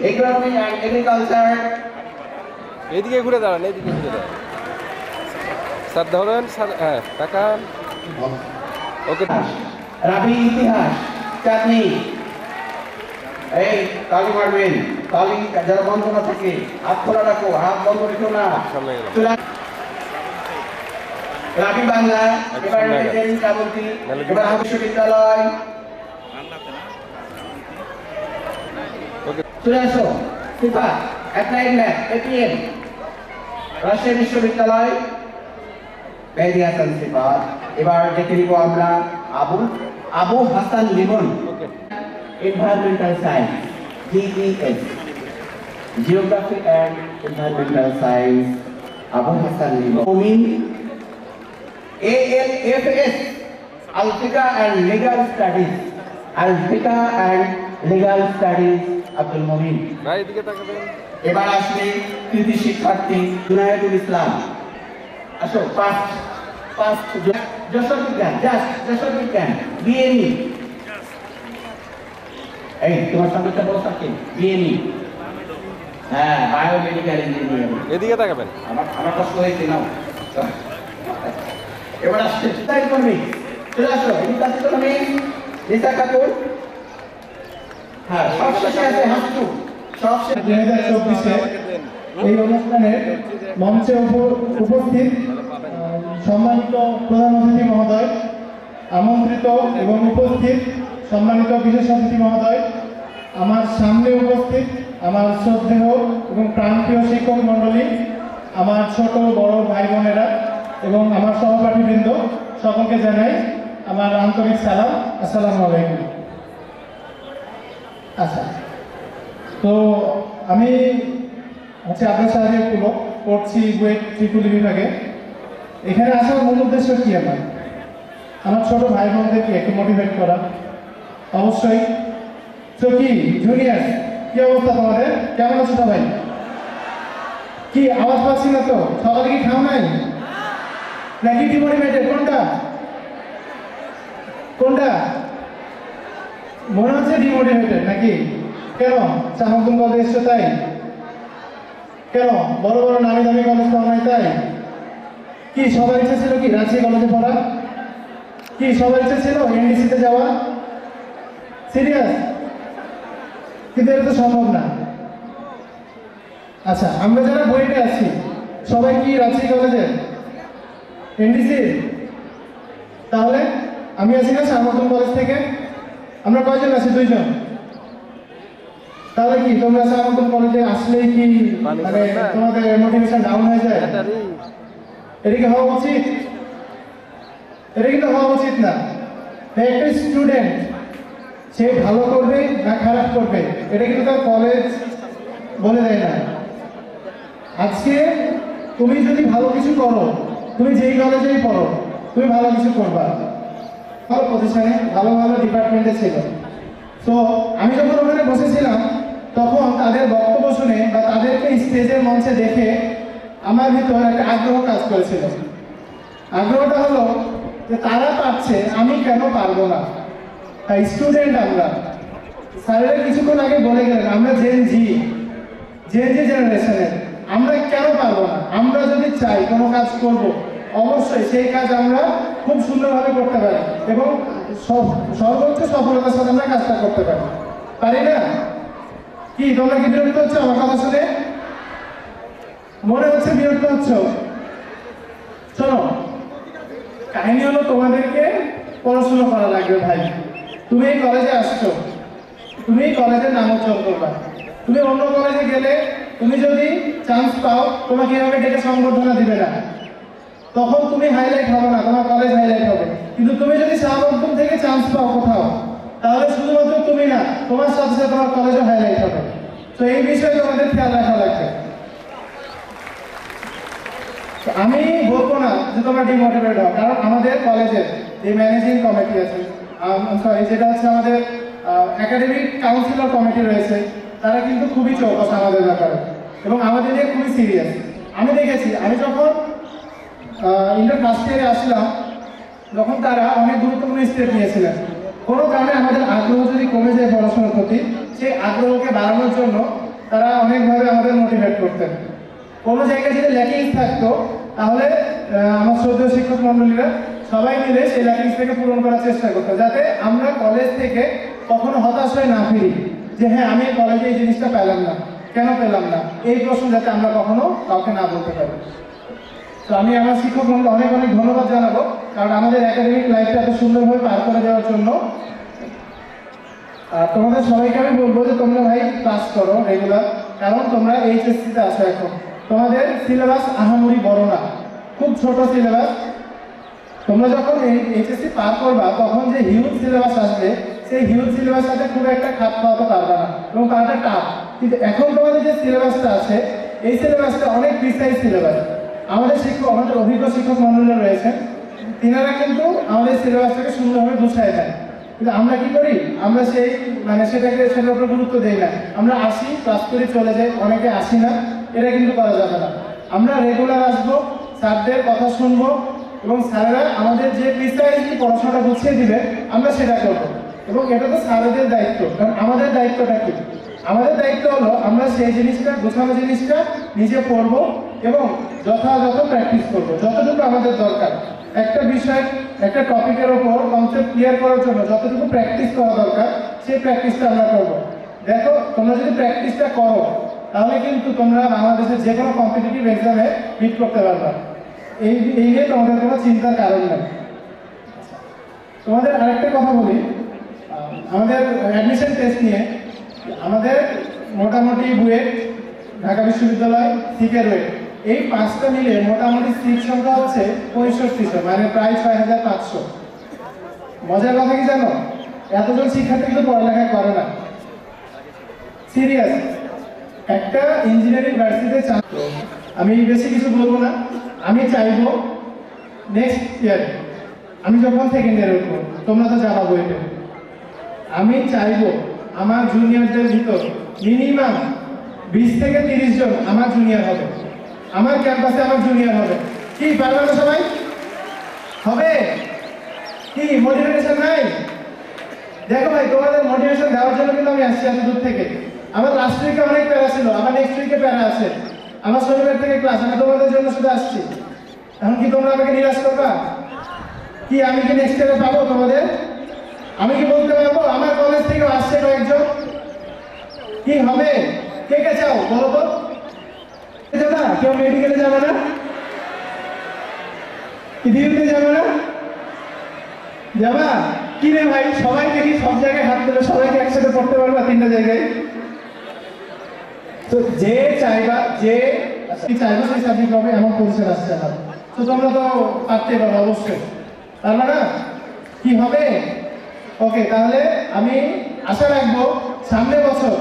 agronomy and agriculture. এইদিকে ঘুরে দাঁড়ান, স্যার ধরেন, স্যার হ্যাঁ তাকান। ওকে, রাবি ইতিহাস চাঁদনি। এই তালি মারবেন, তালি যারা বন্ধ না থাকে হাত খোলা রাখো, হাত বন্ধ রেখো না। রাবি বাংলা, এবার বিশ্ববিদ্যালয়। চলে আসো সিফাত অ্যাপ্লাইড ল্যাব, APM রাজশাহী বিশ্ববিদ্যালয়, মেহেদী হাসান সিফাত। এবার দেখে নিব আমরা Abu Hasan Limon, environmental science, GES, geography and environmental science, Abu Hasan Limon. ALFS, Alfiqa and Legal Studies, Abdul মুমিন। এবার আসলে কৃতি শিক্ষার্থী জুনায়েদুল ইসলাম। আসো ফার্স্ট যশোর বিজ্ঞান, BNE। এই তোমার সামনে বড় থাকে BNE, হ্যাঁ, বায়োমেডিক্যাল ইঞ্জিনিয়ারিং। এদিকে তাকাবেন, আমার কষ্ট হয়েছে নাও। এবার আসছে ইকোনমিক্স, চলে আসো ইকোনমিক্স, রিতা কাপুর। হ্যাঁ, সব শেষে আছে হাসু, সব শেষে। 2024-এ এই অনুষ্ঠানে মঞ্চে উপস্থিত সম্মানিত প্রধান অতিথি মহোদয়, আমন্ত্রিত এবং উপস্থিত সম্মানিত বিশেষ অতিথি মহোদয়, আমার সামনে উপস্থিত আমার শ্রদ্ধেয় এবং প্রাণপ্রিয় শিক্ষক মণ্ডলী, আমার ছোট বড় ভাই বোনেরা এবং আমার সহপাঠীবৃন্দ, সকলকে জানাই আমার আন্তরিক সালাম। আসসালামু আলাইকুম। আচ্ছা, তো আমি আপনার সাথে পড়ছি বুয়েট ত্রিপুলি বিভাগে। এখানে আসার মূল উদ্দেশ্য কি? আমার ছোট ভাই বোনদেরকে একটু মোটিভেট করা। অবশ্যই। তো কি জুনিয়র, কি অবস্থা তোমাদের? কেমন আছো সবাই? কি আওয়াজ পাচ্ছি না তো? সকালে কি খাও নাই নাকি ডিমোটিভেটেড? কোনটা মনে হচ্ছে? ডিমোটিভেটেড নাকি? কেন? নতুন কলেজ এসছো তাই? কেন? বড় বড় নামি দামি কলেজ পাওয়া নাই তাই? কি সবার ইচ্ছা ছিল কি রাজশাহী কলেজে পড়া? কি সবার ইচ্ছা ছিল এনডিসিতে যাওয়া? সিরিয়াস? কিন্তু এটা তো সম্ভব না। আচ্ছা, আমরা যারা বুয়েটে আছি সবাই কি রাজশাহী কলেজের এনডিসি? তাহলে আমি আছি না নতুন কলেজ থেকে। আমরা কয়জন আছি? 2 জন। তাহলে কি তোমরা নতুন কলেজে আসলেই কি মানে তোমাদের মোটিভেশন ডাউন হয়ে যায়? এটা কি হওয়া উচিত? এটা কিন্তু হওয়া উচিত না। একটা স্টুডেন্ট সে ভালো করবে না খারাপ করবে এটা কিন্তু তার কলেজ বলে দেয় না। আজকে তুমি যদি ভালো কিছু করো, তুমি যেই কলেজেই পড়ো, তুমি ভালো কিছু করবা। ভালো প্রতিষ্ঠানে ভালো ভালো ডিপার্টমেন্টে ছিল। তো আমি যখন ওখানে বসেছিলাম তখন তাদের বক্তব্য শুনে বা তাদেরকে স্টেজের মঞ্চে দেখে আমার ভিতর একটা আগ্রহ কাজ করেছিল। আগ্রহটা হলো যে তারা পারছে, আমি কেন পারবো না? তাই স্টুডেন্ট আমরা। স্যারেরা কিছুক্ষণ আগে বলে গেলেন আমরা জেন জি জেনারেশনের, আমরা কেন পারবো না? আমরা যদি চাই কোনো কাজ করব, অবশ্যই সেই কাজ আমরা খুব সুন্দরভাবে করতে পারি এবং সর্বোচ্চ সফলতার সাথে আমরা কাজটা করতে পারি না? কি তোমরা কি বিরক্ত হচ্ছে আমার কথা শুনে? মনে হচ্ছে বিরক্ত হচ্ছ? শোনো, কাহিনী হলো তোমাদেরকে পড়াশোনা করা লাগবে ভাই। তুমি এই কলেজে আসছো, তুমি এই কলেজের নাম উজ্জ্বল করবা। তুমি অন্য কলেজে গেলে তুমি যদি চান্স পাও তোমাকে এভাবে ডেকে সংবর্ধনা দিবে না, তখন তুমি হাইলাইট হবে না, তোমার কলেজ হাইলাইট হবে। কিন্তু তুমি যদি শাহবাগপুর থেকে চান্স পাও কোথাও, তাহলে শুধুমাত্র তুমি না, তোমার সাথে সাথে তোমার কলেজও হাইলাইট হবে। তো এই বিষয়ে তোমাদের খেয়াল রাখা লাগবে। আমি বলবো না যে তোমরা ডিমোটিভেট হও, কারণ আমাদের কলেজের যে ম্যানেজিং কমিটি আছে, যেটা হচ্ছে আমাদের একাডেমিক কাউন্সিলর কমিটি রয়েছে, তারা কিন্তু খুবই চৌকস আমাদের ব্যাপারে এবং আমাদের নিয়ে খুবই সিরিয়াস। আমি দেখেছি, আমি যখন ইন্টার ফার্স্ট ইয়ারে আসলাম তখন তারা অনেক গুরুত্বপূর্ণ স্টেপ নিয়েছিলেন। কোনো কারণে আমাদের আগ্রহ যদি কমে যায় পড়াশোনার প্রতি, সেই আগ্রহকে বাড়ানোর জন্য তারা অনেকভাবে আমাদের মোটিভেট করতেন। কোনো জায়গায় যদি ল্যাকিংস থাকতো তাহলে আমার শ্রদ্ধেয় শিক্ষক মণ্ডলীরা সবাই মিলে সেই ল্যাকিংসটাকে পূরণ করার চেষ্টা করতো, যাতে আমরা কলেজ থেকে কখনো হতাশ হয়ে না ফিরি যে হ্যাঁ আমি কলেজে এই জিনিসটা পেলাম না, কেন পেলাম না, এই প্রশ্ন যাতে আমরা কখনো কাউকে না বলতে পারি। তো আমি আমার শিক্ষক মণ্ডলী অনেক অনেক ধন্যবাদ জানাবো, কারণ আমাদের একাডেমিক লাইফটা এত সুন্দরভাবে পার করে দেওয়ার জন্য। আর তোমাদের সবাইকে আমি বলবো যে তোমরা ভাই ক্লাস করো রেগুলার, কারণ তোমরা এইচএসসিতে আসো। এখন তোমাদের সিলেবাস আহামরি বড় না, খুব ছোট সিলেবাস। তোমরা যখন এইচএসসি পার করবা তখন যে হিউজ সিলেবাস আসবে, সেই হিউজ সিলেবাস সাথে খুব একটা খাপ খাওয়াতে পারবে না এবং তাটা টাফ। কিন্তু এখন তোমাদের যে সিলেবাসটা আছে, এই সিলেবাসটা অনেক প্রিসাইজ সিলেবাস। আমাদের অভিজ্ঞ শিক্ষক মণ্ডলীরা রয়েছেন, তিনারা কিন্তু আমাদের সিলেবাসটাকে সুন্দরভাবে গুছায় দেন। কিন্তু আমরা কি করি, আমরা সেটার উপর গুরুত্ব দিই না। আমরা আসি, ক্লাস করে চলে যাই, অনেকে আসি না, এটা কিন্তু করা যাবে না। আমরা রেগুলার আসবো, স্যারদের কথা শুনবো এবং স্যারেরা আমাদের যে প্রিসাইজলি পড়াশোনাটা গুছিয়ে দিবে আমরা সেটা করবো। এবং এটা তো স্যারদের দায়িত্ব, কারণ আমাদের দায়িত্বটা কি? আমাদের দায়িত্ব হলো আমরা সেই জিনিসটা, গোছানো জিনিসটা নিজে পড়বো এবং যথাযথ প্র্যাকটিস করব যতটুকু আমাদের দরকার। একটা বিষয় একটা টপিকের ওপর কনসেপ্ট ক্লিয়ার করার জন্য যতটুকু প্র্যাকটিস করা দরকার সেই প্র্যাকটিসটা আমরা করব। দেখো তোমরা যদি প্র্যাকটিসটা করো তাহলে কিন্তু তোমরা বাংলাদেশের যে কোনো কম্পিটিটিভ এক্সামে হিট করতে পারবে। এই নিয়ে তোমাদের কোনো চিন্তার কারণ নেই। তোমাদের আরেকটা কথা বলি, আমাদের অ্যাডমিশন টেস্ট নিয়ে আমাদের মোটামুটি বুয়েট, ঢাকা বিশ্ববিদ্যালয়, সিকের ওয়েট, এই 5টা মিলে মোটামুটি সিট সংখ্যা হচ্ছে 6500, মানে প্রায় 6500। মজার কথা কি জানো, এতজন শিক্ষার্থী কিন্তু পড়ালেখা করে না, সিরিয়াস। একটা ইঞ্জিনিয়ারিং ভার্সিটিতে আমি বেশি কিছু বলবো না। আমি চাইবো নেক্সট ইয়ার আমি যখন সেকেন্ড ইয়ারে উঠবো, তোমরা তো যাবা বুয়েটে, আমি চাইবো আমার জুনিয়রদের ভিতর মিনিমাম 20 থেকে 30 জন আমার জুনিয়র হবে, আমার ক্যাম্পাসে আমার জুনিয়র হবে। কি পারবে না সবাই? হবে কি? মোটিভেশন নাই? দেখো ভাই, তোমাদের মোটিভেশন দেওয়ার জন্য কিন্তু আমি আসছি এত দূর থেকে। আমার লাস্ট উইকে অনেক প্যারা ছিল, আমার নেক্সট উইকে প্যারা আছে, আমার শনিবার থেকে ক্লাস, আমি তোমাদের জন্য শুধু আসছি। এখন কি তোমরা আমাকে নিরাশ করবা? কি আমি কি নেক্সট ইয়ারে পাবো তোমাদের? আমি কি বলতে পারবো আমার কলেজ থেকে আসছে কয়েকজন? কি হবে? কে কে চাও বলো তো? না কেউ মেডিকেলে যাবে না, কি ডিউটিতে যাবে না? যাবা? কি রে ভাই, সবাই দেখি সব জায়গায় হাত তুলে, সবাইকে একসাথে পড়তে পারবা 3টা জায়গায়? তো যে চাইবা, যে চাইবা সেই সাবজেক্ট হবে, এমন পজিশন আসছে আমার। তো তোমরা তো পারতে পারো অবশ্যই, পারবা না? কি হবে? ওকে, তাহলে আমি আশা রাখবো সামনের বছর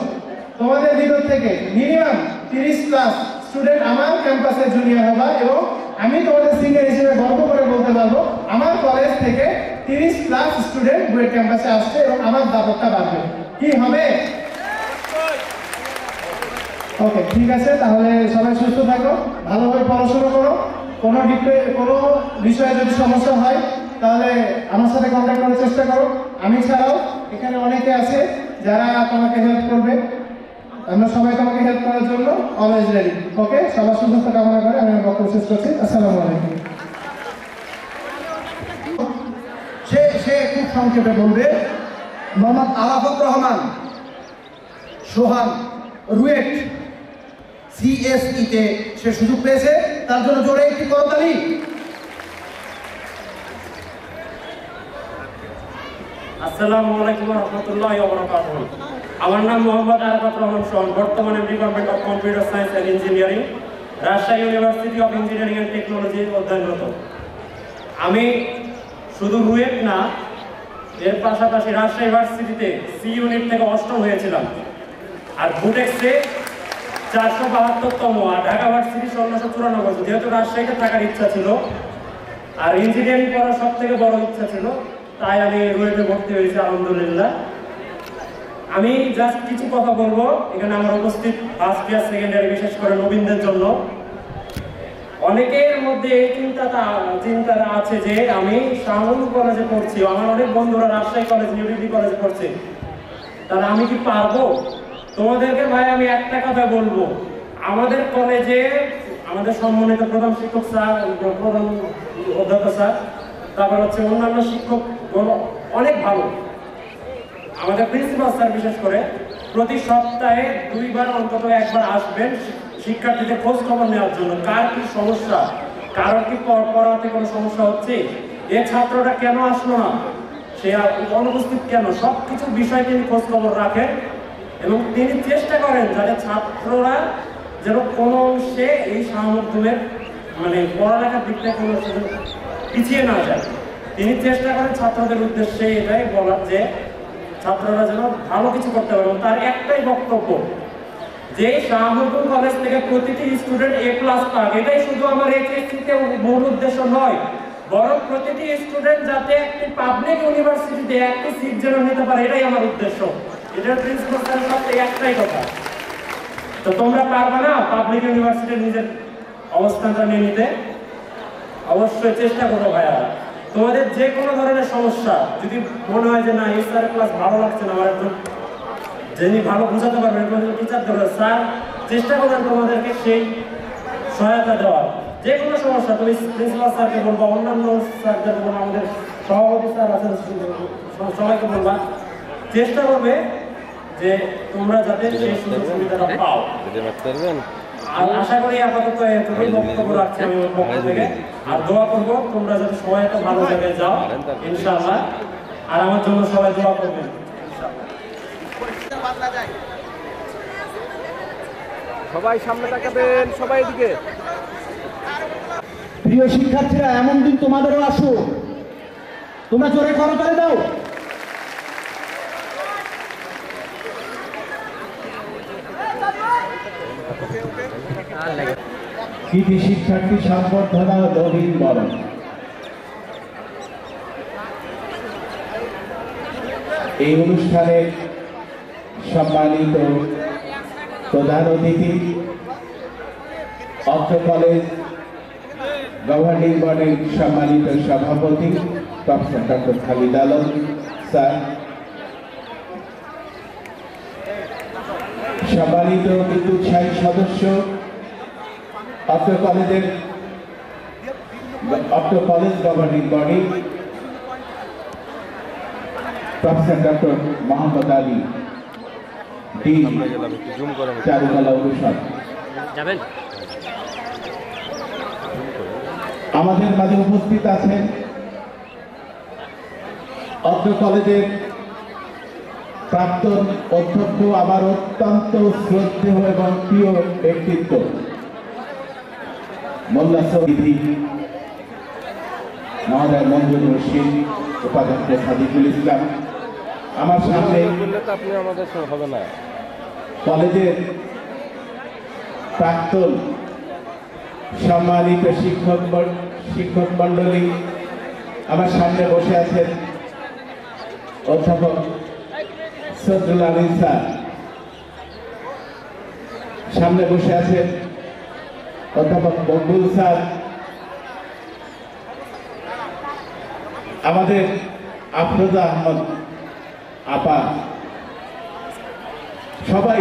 তোমাদের ভিতর থেকে মিনিমাম 30+ স্টুডেন্ট আমার ক্যাম্পাসে জুনিয়র হবা, এবং আমি তোমাদের সিনিয়র হিসেবে গর্ব করে বলতে পারবো আমার কলেজ থেকে 30+ স্টুডেন্ট বুয়েট ক্যাম্পাসে আসছে এবং আমার দাপটটা বাড়বে। কি হবে? ওকে, ঠিক আছে। তাহলে সবাই সুস্থ থাকো, ভালোভাবে পড়াশোনা করো। কোনো বিষয়ে যদি সমস্যা হয় তাহলে আমার সাথে কন্ট্যাক্ট করার চেষ্টা করো। আমি ছাড়াও এখানে অনেকে আছে যারা তোমাকে হেল্প করবে। আমরা সবাই তোমাকে হেল্প করার জন্য অলওয়েজ রেডি। ওকে, সবার সুস্থতা কামনা করে আমি আমার বক্তব্য শেষ করছি। আসসালামু আলাইকুম। সে খুব সংক্ষেপে বলবে। মোহাম্মদ আরাফাত রহমান, সোহান, রুয়েট, সিএসইতে সে সুযোগ পেয়েছে, তার জন্য জোরে একটি করতালি। আসসালামু আলাইকুম ওয়া রাহমাতুল্লাহি ওয়া বারাকাতুহু। আমার নাম মোহাম্মদ আরাফাত রহমান সোহান, বর্তমানে department of computer science and engineering, Rajshahi university of engineering and technology অধ্যয়নরত। আমি শুধু রুয়েট না, এর পাশাপাশি রাজশাহী ইউনিভার্সিটিতে সি ইউনিট থেকে 8ম হয়েছিলাম, আর বুটেক্সে 472তম, আর ঢাকা ভার্সিটি 1694। যেহেতু রাজশাহীতে থাকার ইচ্ছা ছিল আর ইঞ্জিনিয়ারিং করার সব থেকে বড় ইচ্ছা ছিল, তাই আমি রুয়েটে ভর্তি হয়েছি, আলহামদুলিল্লাহ। আমি জাস্ট কিছু কথা বলবো এখানে আমার উপস্থিত ফার্স্ট ইয়ার সেকেন্ড ইয়ার, বিশেষ করে নবীনদের জন্য। অনেকের মধ্যে এই চিন্তা আছে যে আমি শাহমুল কলেজে পড়ছি, আমার অনেক বন্ধুরা রাজশাহী কলেজ, নিউ ডিগ্রি কলেজে পড়ছে, তাহলে আমি কি পারবো? তোমাদেরকে ভাই আমি একটা কথা বলবো, আমাদের কলেজে আমাদের সম্মানিত প্রধান শিক্ষক স্যার, প্রধান অধ্যক্ষ স্যার, তারপর হচ্ছে অন্যান্য শিক্ষক অনেক ভালো। আমাদের প্রিন্সিপাল স্যার বিশেষ করে প্রতি সপ্তাহে 2 বার অন্তত 1 বার আসবেন শিক্ষার্থীদের খোঁজ খবর নেওয়ার জন্য। কার কি সমস্যা, কারোর কি পড়াতে কোনো সমস্যা হচ্ছে, এ ছাত্রটা কেন আসলো না, সে অনুপস্থিত কেন, সব কিছু বিষয় তিনি খোঁজ খবর রাখেন এবং তিনি চেষ্টা করেন যাতে ছাত্ররা যেন কোনো অংশে এই সামগ্রীর মানে পড়ালেখার দিক থেকে কোনো পিছিয়ে না যায়। তিনি চেষ্টা করেন ছাত্রদের উদ্দেশ্যে এটাই বলার যে ছাত্ররা যেন ভালো কিছু করতে পারে। তার একটাই বক্তব্য যে শাহমুদুল কলেজ থেকে প্রতিটি স্টুডেন্ট A+ পাক, এটাই শুধু আমার এইচএসসিতে মূল উদ্দেশ্য নয়, বরং প্রতিটি স্টুডেন্ট যাতে একটি পাবলিক ইউনিভার্সিটিতে একটি সিট যেন নিতে পারে, এটাই আমার উদ্দেশ্য। এটার প্রিন্সিপাল স্যারের সাথে একটাই কথা। তো তোমরা পারবে না পাবলিক ইউনিভার্সিটির নিজের অবস্থানটা নিয়ে নিতে? অবশ্যই চেষ্টা করো ভাইয়া। তোমাদের যে কোনো ধরনের সমস্যা যদি মনে হয় যে না এই স্যারের ক্লাস ভালো লাগছে না, আমার একজন যিনি ভালো বোঝাতে পারবেন টিচার দরকার, স্যার চেষ্টা করবেন তোমাদেরকে সেই সহায়তা দেওয়ার। যে কোনো সমস্যা তুমি প্রিন্সিপাল স্যারকে বলবা, অন্যান্য স্যারদেরকে বলবা, আমাদের সভাপতি স্যার আছেন সবাইকে বলবা, চেষ্টা করবে যে তোমরা যাতে সেই সুযোগ সুবিধাটা পাও। আর আশা করি আপাতত এতটুকু বক্তব্য রাখছি আমি ওর পক্ষ থেকে। আর দোয়া করবো তোমরা যাতে সবাই একটা ভালো জায়গায় যাও ইনশাআল্লাহ। আর আমার জন্য সবাই দোয়া করবেন সবাই সামনে তাকাবেন, সবাই এদিকে। প্রিয় শিক্ষার্থীরা, এমন দিন তোমাদেরও আসো, তোমরা জোরে করতালি দাও। কৃতি শিক্ষার্থী সংবর্ধনা নবীন বরণ। এই অনুষ্ঠানে সম্মানিত প্রধান অতিথি অত্র কলেজ গভর্নিং বডির সম্মানিত সভাপতি professor doctor Khalid Alam sir, সম্মানিত বিদ্যুৎসাহী সদস্য, অত্র college governing body professor doctor Mohammad Ali dean চারুকলা অনুষদ, আমাদের মাঝে উপস্থিত আছেন অত্র কলেজের প্রাক্তন অধ্যক্ষ, আমার অত্যন্ত শ্রদ্ধেয় এবং প্রিয় ব্যক্তিত্ব মোল্লা সৌদি মহোদয় মঞ্জুর রশিদ, উপাধ্যক্ষ সাদিকুল ইসলাম, আমার সামনে আপনি আমাদের হবে না কলেজের প্রাক্তন সম্মানিত শিক্ষক মন্ডলী, আমার সামনে বসে আছেন অধ্যাপক সদরুল আলী স্যার, সামনে বসে আছেন অধ্যাপক বকুল স্যার, আমাদের আফরোজা আহমদ আপা, সবাই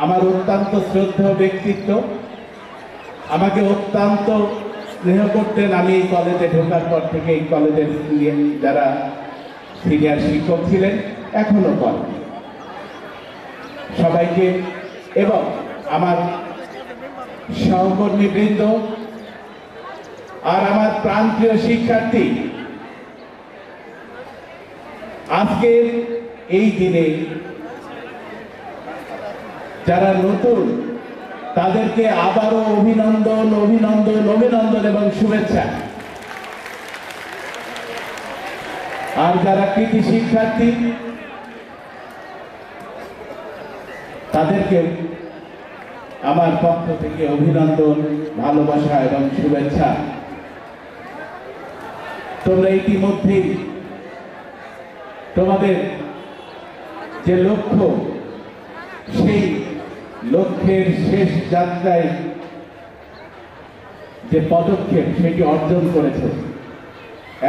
আমার অত্যন্ত শ্রদ্ধেয় ব্যক্তিত্ব, আমাকে অত্যন্ত স্নেহ করতেন। আমি এই কলেজে ঢোকার পর থেকে এই কলেজের যারা সিনিয়র শিক্ষক ছিলেন এখনো করেন সবাইকে, এবং আমার সহকর্মীবৃন্দ আর আমার প্রান্তীয় শিক্ষার্থী, আজকের এই দিনে যারা নতুন তাদেরকে আবারও অভিনন্দন অভিনন্দন অভিনন্দন এবং শুভেচ্ছা। আর যারা কৃতি শিক্ষার্থী তাদেরকে আমার পক্ষ থেকে অভিনন্দন, ভালোবাসা এবং শুভেচ্ছা। তোমরা ইতিমধ্যেই তোমাদের যে লক্ষ্য, সেই লক্ষ্যের শেষ যাত্রায় যে পদক্ষেপ সেটি অর্জন করেছে,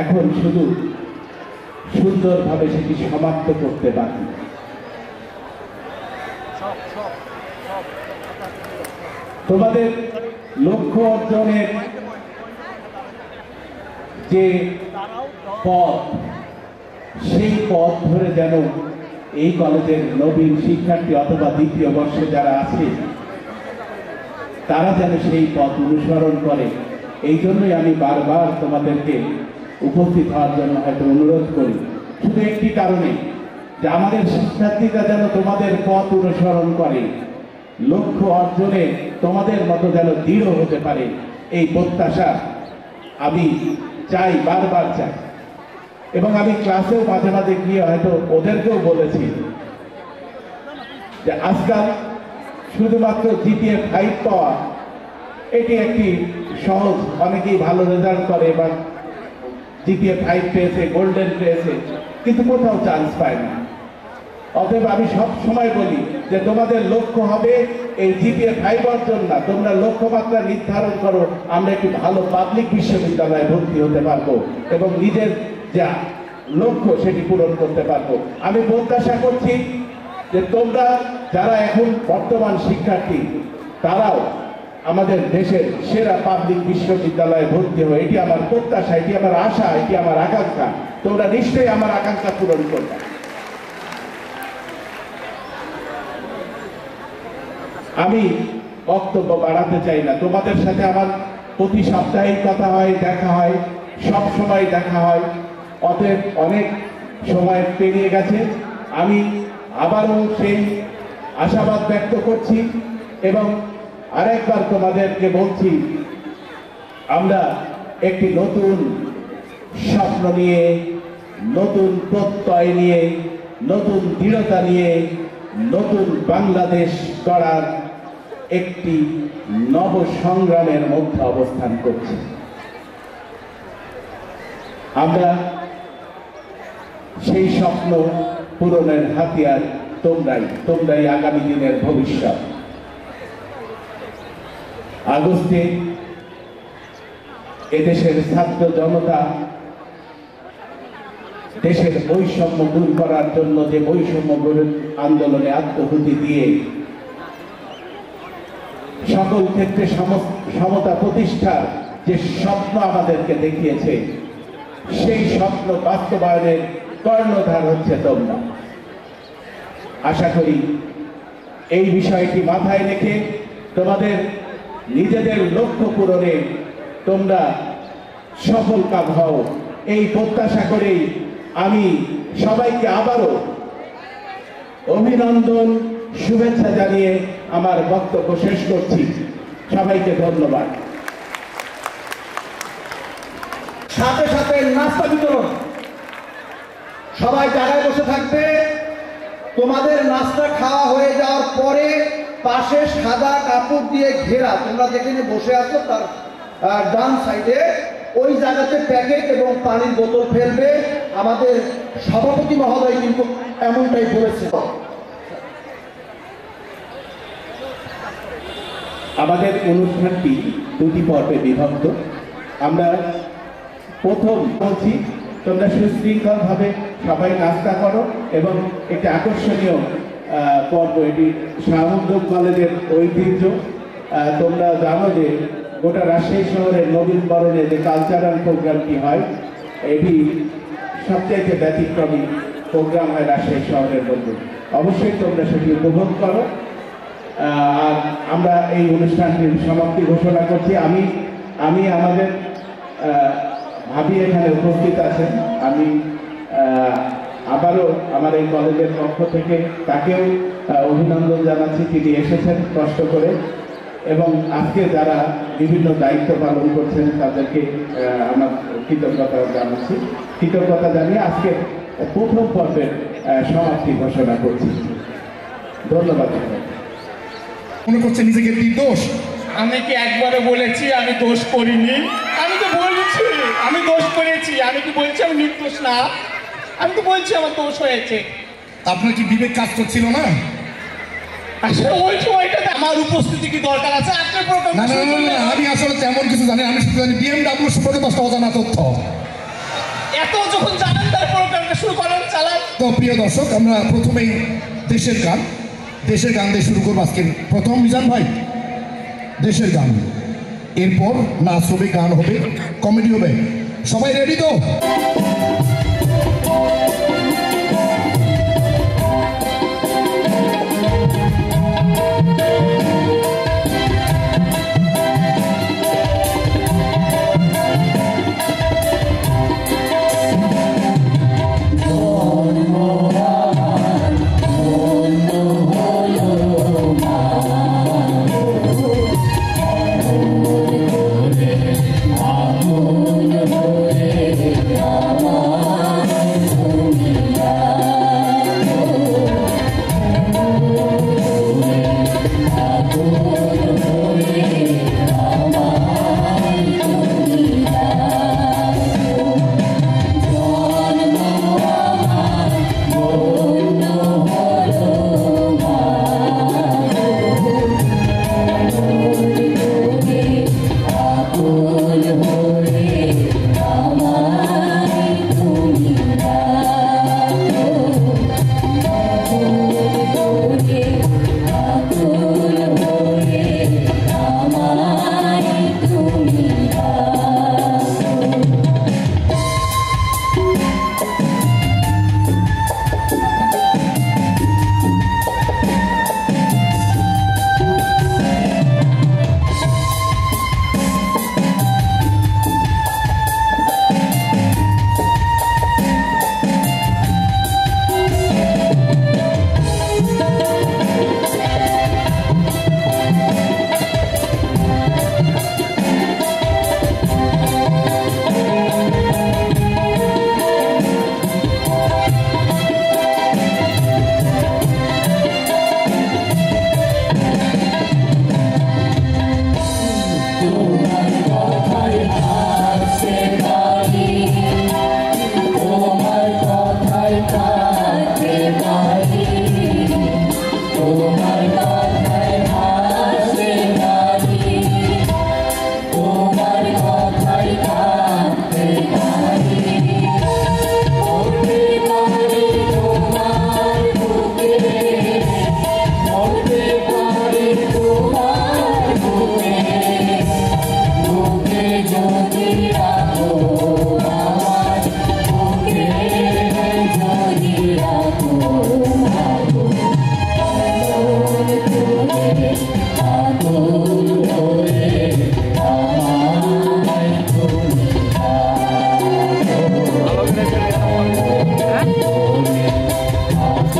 এখন শুধু সুন্দরভাবে সেটি সমাপ্ত করতে বাকি। তোমাদের লক্ষ্য অর্জনের যে পথ, সেই পথ ধরে যেন এই কলেজের নবীন শিক্ষার্থী অথবা দ্বিতীয় বর্ষে যারা আছে তারা যেন সেই পথ অনুসরণ করে, এই জন্যই আমি বারবার তোমাদেরকে উপস্থিত হওয়ার জন্য হয়তো অনুরোধ করি। শুধু একটি কারণে, যে আমাদের শিক্ষার্থীরা যেন তোমাদের পথ অনুসরণ করে, লক্ষ্য অর্জনে তোমাদের মতো যেন দৃঢ় হতে পারে, এই প্রত্যাশা আমি চাই, বারবার চাই। এবং আমি ক্লাসেও মাঝে মাঝে গিয়ে হয়তো ওদেরকেও বলেছি যে আজকাল শুধুমাত্র জিপিএ 5 পাওয়া এটি একটি সহজ, অনেকেই ভালো রেজাল্ট করে বা জিপিএ 5 পেয়েছে, গোল্ডেন পেয়েছে, কিন্তু কোথাও চান্স পায় না। অতএব আমি সব সময় বলি যে তোমাদের লক্ষ্য হবে এই জিপিএ 5 অর্জন না, তোমরা লক্ষ্যমাত্রা নির্ধারণ করো, আমরা একটি ভালো পাবলিক বিশ্ববিদ্যালয়ে ভর্তি হতে পারবো এবং নিজের যা লক্ষ্য সেটি পূরণ করতে পারবো। আমি প্রত্যাশা করছি যে তোমরা যারা এখন বর্তমান শিক্ষার্থী তারাও আমাদের দেশের সেরা পাবলিক বিশ্ববিদ্যালয়ে ভর্তি হয়ে, এটি আমার প্রত্যাশা, এটি আমার আশা, এটি আমার আকাঙ্ক্ষা। তোমরা নিশ্চয়ই আমার আকাঙ্ক্ষা পূরণ করবে। আমি বক্তব্য বাড়াতে চাই না। তোমাদের সাথে আমার প্রতি সপ্তাহে কথা হয়, দেখা হয়, সব সময় দেখা হয়। অতএব অনেক সময় পেরিয়ে গেছে। আমি আবারও সেই আশাবাদ ব্যক্ত করছি এবং আরেকবার তোমাদেরকে বলছি, আমরা একটি নতুন স্বপ্ন নিয়ে, নতুন প্রত্যয় নিয়ে, নতুন দৃঢ়তা নিয়ে, নতুন বাংলাদেশ গড়ার একটি নব সংগ্রামের মধ্যে অবস্থান করছি। আমরা সেই স্বপ্ন পূরণের হাতিয়ার তোমরাই আগামী দিনের ভবিষ্যৎ। আগস্টে এদেশের ছাত্র জনতা দেশের বৈষম্য দূর করার জন্য যে বৈষম্য আন্দোলনে আত্মহুতি দিয়ে সকল ক্ষেত্রে সমতা প্রতিষ্ঠার যে স্বপ্ন আমাদেরকে দেখিয়েছে, সেই স্বপ্ন বাস্তবায়নের কর্ণধার হচ্ছে তোমরা। আশা করি এই বিষয়টি মাথায় রেখে তোমাদের নিজেদের লক্ষ্য পূরণে তোমরা সফল কাম হও, এই প্রত্যাশা করেই আমি সবাইকে আবারও অভিনন্দন, শুভেচ্ছা জানিয়ে আমার বক্তব্য শেষ করছি। সবাইকে ধন্যবাদ। সাথে সাথে নাস্তা বিতরণ, সবাই জায়গায় বসে থাকবে। তোমাদের নাস্তা খাওয়া হয়ে যাওয়ার পরে পাশে সাদা কাপড় দিয়ে ঘেরা, তোমরা যেখানে বসে আছো তার ডান সাইডে ওই জায়গাতে প্যাকেট এবং পানির বোতল ফেলবে। আমাদের সভাপতি মহোদয় কিন্তু এমনটাই বলেছে। আমাদের অনুষ্ঠানটি দুটি পর্বে বিভক্ত। আমরা প্রথম বলছি, তোমরা সুশৃঙ্খলভাবে সবাই নাস্তা করো এবং একটি আকর্ষণীয় পর্ব, এটি শাহমুদ্দুম কলেজের ঐতিহ্য। তোমরা জানো যে গোটা রাজশাহী শহরের নবীন বরণে যে কালচারাল প্রোগ্রামটি হয়, এটি সবচেয়ে ব্যতিক্রমী প্রোগ্রাম হয় রাজশাহী শহরের মধ্যে। অবশ্যই তোমরা সেটি উপভোগ করো। আর আমরা এই অনুষ্ঠানটির সমাপ্তি ঘোষণা করছি। আমি আমাদের ভাবি এখানে উপস্থিত আছেন। আমি আবারও আমার এই কলেজের পক্ষ থেকে তাকেও অভিনন্দন জানাচ্ছি, তিনি এসেছেন কষ্ট করে, এবং আজকে যারা বিভিন্ন দায়িত্ব পালন করছেন তাদেরকে আমার কৃতজ্ঞতা জানিয়ে আজকে প্রথম পর্বের সমাপ্তি ঘোষণা করছি। ধন্যবাদ। মনে করছে নিজেকে নির্দোষ? আমি কি একবারে বলেছি আমি দোষ করিনি? আমি তো বলেছি আমি দোষ করেছি। আমি কি বলছি আমি নির্দোষ না? আমি তো বলছি আমার দোষ হয়েছে। আপনার কি বিবেক কাজ করছিল না? আসলে ওই সময়টাতে আমার উপস্থিতি কি দরকার আছে? আপনার প্রোগ্রাম না, আমি আসলে তেমন কিছু জানি। আমি শুধু জানি BMW সম্পর্কে 10টা অজানা তথ্য। এত যখন জানেন তার প্রোগ্রামটা শুরু করেন, চালান। তো প্রিয় দর্শক, আমরা প্রথমেই দেশের গান দিয়ে শুরু করবো আজকের প্রথম। মিজান ভাই, দেশের গান, এরপর নাচ হবে, গান হবে, কমেডি হবে। সবাই রেডি তো? Yeah.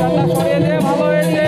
চালটা সরিয়ে দিয়ে ভালো হয়েছে।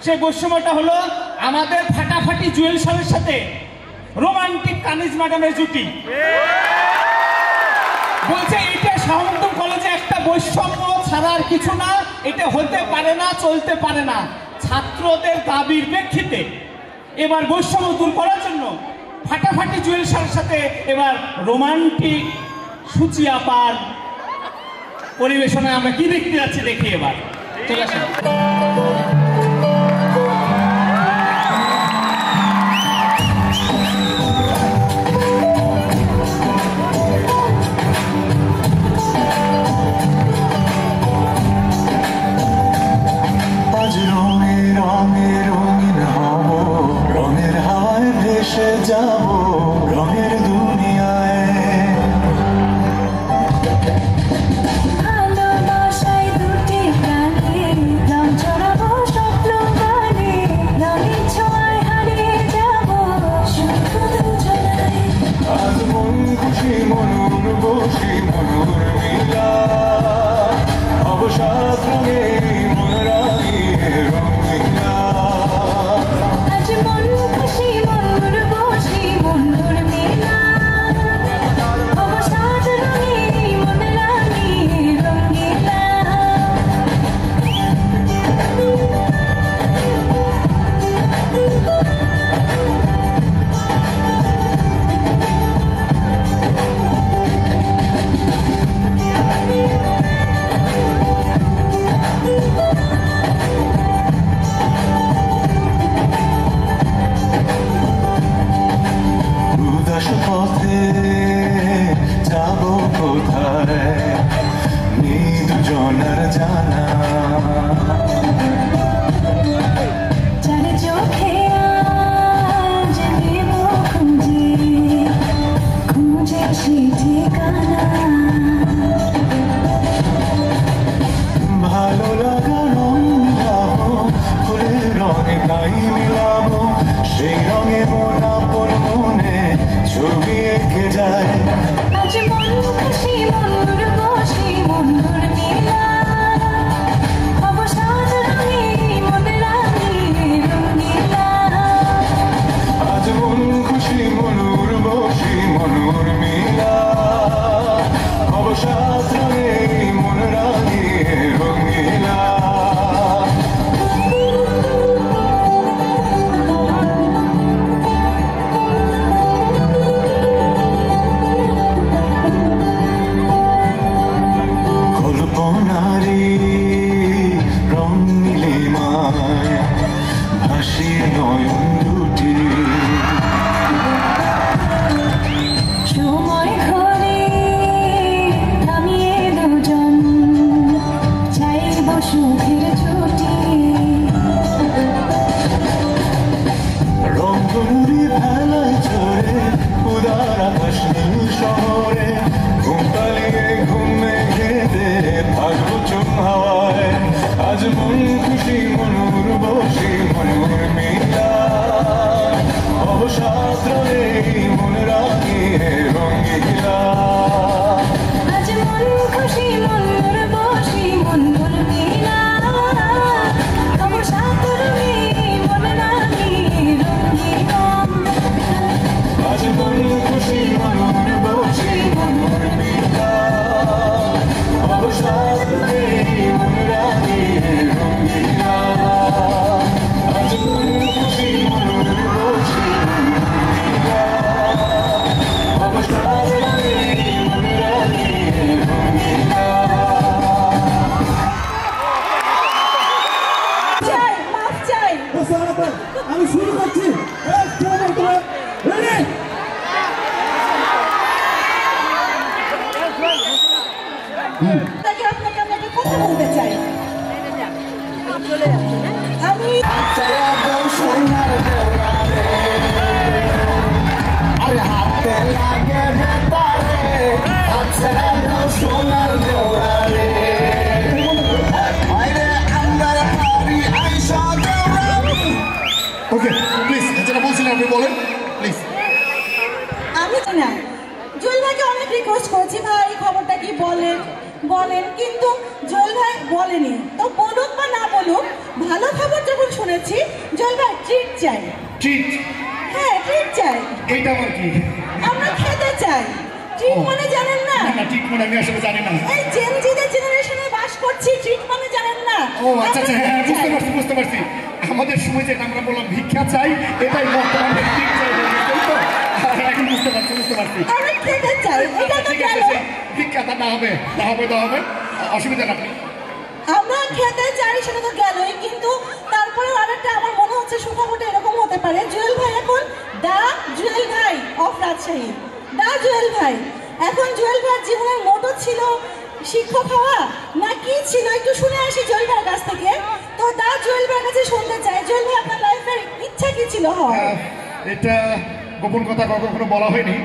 সেই বৈষম্যটা হলো আমাদের ফাটাফাটি জুয়েল স্যারের সাথে রোমান্টিক কানিজ ম্যাডামের জুটি। বলছে এটা শাহমুদ্দিন কলেজে একটা বৈষম্য ছাড়ার কিছু না, এটা হতে পারে না, চলতে পারে না। ছাত্রদের দাবির প্রেক্ষিতে এবার বৈষম্য দূর করার জন্য ফাটাফাটি জুয়েল স্যারের সাথে এবার রোমান্টিক সূচি আপার পরিবেশনায় আমরা কি দেখতে যাচ্ছি দেখি এবার চলে আসেন। যাবো রঙের দুনিয়ায় ভালোবাসায় রঙে মন রাঙিয়ে রঙিলা আজ মন খুশি মন বসি মন মেলা অবসাদ রঙে মন রাঙিয়ে রঙিলা উদাস পথে যাব কোথায় নেই দুজনের জানা চার চোখে আজ দেব খুঁজে খুঁজে সে ঠিকানা ভালো লাগা রং মিলাবো ফুলের রঙে তাই মিলাবো সেই রঙে মন আপন মনে ছবি এঁকে যায় আজ মন খুশি মন বসি মন মেলা অবসাদ রঙে মন রাঙিয়ে রঙিলা আজ মন খুশি মনুর বসি মনুর মিলা অবসাদ রঙে মন রাঙিয়ে রঙিলা কল্পনারি রং নীলিমায় হাসি নয়ন দুটি সময় ঘরে থামিয়ে দুজন চাইব সুখের ছুটি রংধনুরি ভেলায় চড়ে উদার আকাশ নীল শহরে ঘুম পালিয়ে ঘুমে ঘেঁদে থাকবো চুম হাওয়ায় আজ মন খুশি মনুর বসি মনুর মিলা অবসাদ রঙে মন রাঙিয়ে রঙিলা আজ মন খুশি মন বসি মন মেলা অবসাদ রঙে মন রাঙিয়ে রঙিলা আজ মন খুশি মনুর বসি মনুর মিলা অবসাদ রঙে মন রাঙিয়ে রঙিলা আজ মন খুশি মনুর বসি অবসাদ রঙে মন রাঙিয়ে রঙিলা চাই মাফ চাই আমি শুরু করছি তাকে আপনাকে আমাকে কথা বলতে চাই আমি আরে হাতে লাগে ভেতরে আচ্ছা সোনার দেওয়ারে আরে আমার পারি আইসা দেওয়ারে ওকে প্লিজ যেটা বলছিলেন আপনি বলেন প্লিজ আমি না জুয়েল ভাইকে অনেক রিকোয়েস্ট করেছি ভাই এই খবরটা কি বলেন কিন্তু জুয়েল ভাই বলেনি তো বলুক বা না বলুক ভালো খবর যখন শুনেছি জুয়েল ভাই ট্রিট চাই ট্রিট হ্যাঁ ট্রিট চাই এইটা আমার কি আমরা খেতে চাই ট্রিট মানে জানেন না না ট্রিট মানে আমি আসলে জানি না এই জেনজিদের জেনারেশনে বাস করছি ট্রিট মানে জানেন না ও আচ্ছা আচ্ছা হ্যাঁ বুঝতে পারছি আমাদের সময় যেটা আমরা বললাম ভিক্ষা চাই এটাই বর্তমানে ট্রিট চাই এখন বুঝতে পারছি আমরা খেতে চাই এটা তো গেল ভিক্ষাটা না হবে অসুবিধা না আমরা খেতে চাই সেটা তো গেলই কিন্তু তারপরে আরেকটা আমার মনে হচ্ছে সুখবরটা এরকম হতে পারে জুয়েল ভাই এখন দা জুয়েল ভাই অফ রাজশাহী দা জুয়েল ভাই এখন জুয়েল ভাইয়ের জীবনের মোটো ছিল শিক্ষক হওয়া না কি ছিল একটু শুনে আসি জুয়েল ভাইয়ের কাছ থেকে তো দা জুয়েল ভাইয়ের কাছে শুনতে চাই জুয়েল ভাই আপনার লাইফের ইচ্ছা কি ছিল হওয়া এটা গোপন কথা কখনো বলা হয়নি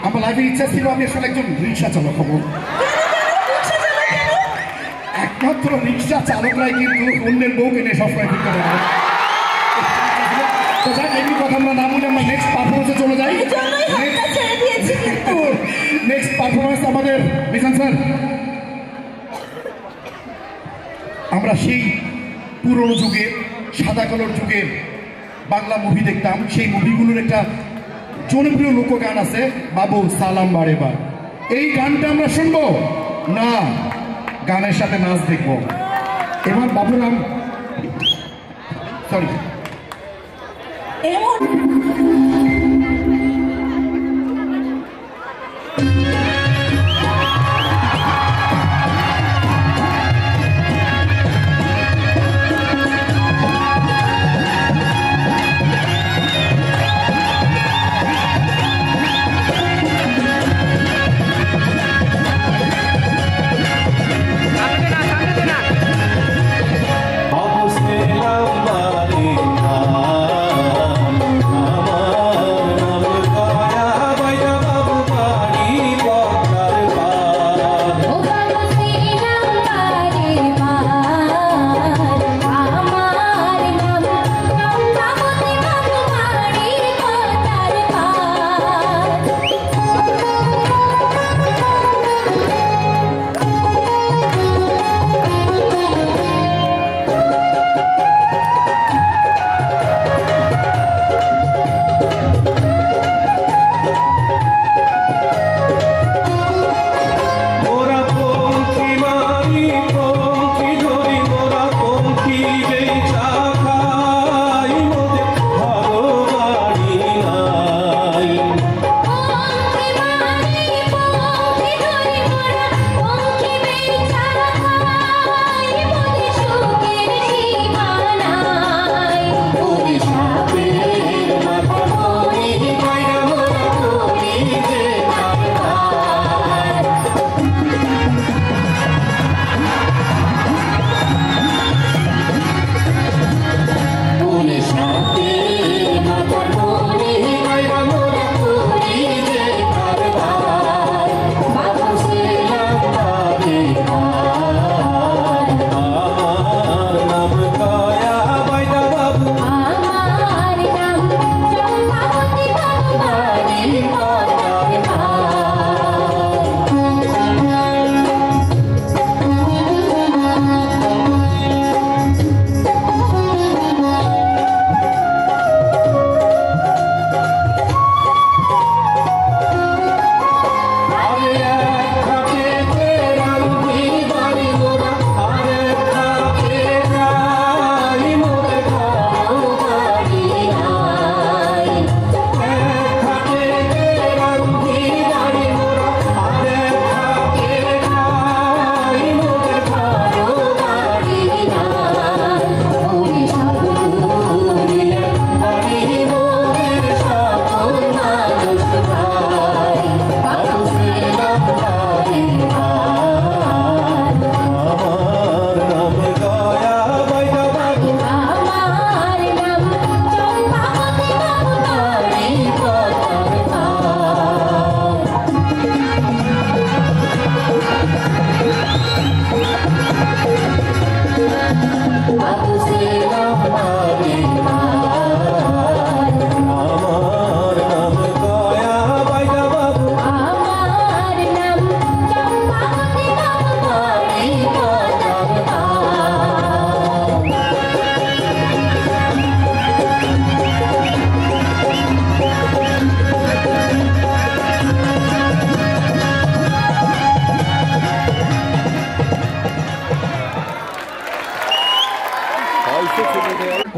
আমার লাইফের ইচ্ছা ছিল আমি আসলে একজন রিক্সা চালক হব একমাত্র রিক্সা চালকরাই কিন্তু অন্যের বউকে নিয়ে সবসময় ফিরতে পারে তো যাক এই কথা আমরা না বলে আমরা নেক্সট পারফরমেন্সে চলে যাই নেক্সট পারফরমেন্স আমাদের মিশন স্যার আমরা সেই পুরনো যুগের সাদা কালোর যুগের বাংলা মুভি দেখতাম, সেই মুভিগুলোর একটা জনপ্রিয় লোকগান আছে, বাবু সালাম বাড়েবার। এই গানটা আমরা শুনবো না, গানের সাথে নাচ দেখবো। এবার বাবুরাম সরি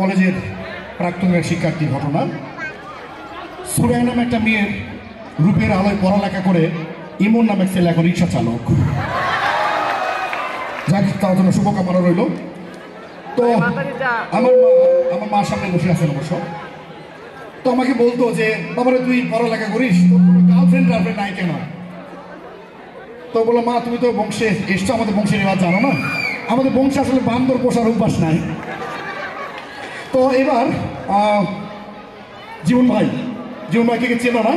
কলেজের প্রাক্তন শিক্ষার্থীর ঘটনা। সুরাইয়া নামে একটা মেয়ের রূপের আলোয় পড়ালেখা করে ইমন নামে ছেলে এখন রিক্সা চালক। যাক, তার জন্য শুভকামনা রইল। তো আমার মার সামনে বসে আছেন অবশ্য। তো আমাকে বলতো যে বাবারে তুই পড়ালেখা করিস, তোর কোনো গার্লফ্রেন্ড টার্লফ্রেন্ড নাই কেন? তো বললো মা তুমি তো বংশে এসছো, আমাদের বংশের রেওয়াজ জানো না, আমাদের বংশে আসলে বান্দর পোষার অভ্যাস নাই। তো এবার জীবন ভাইকে চেনো না?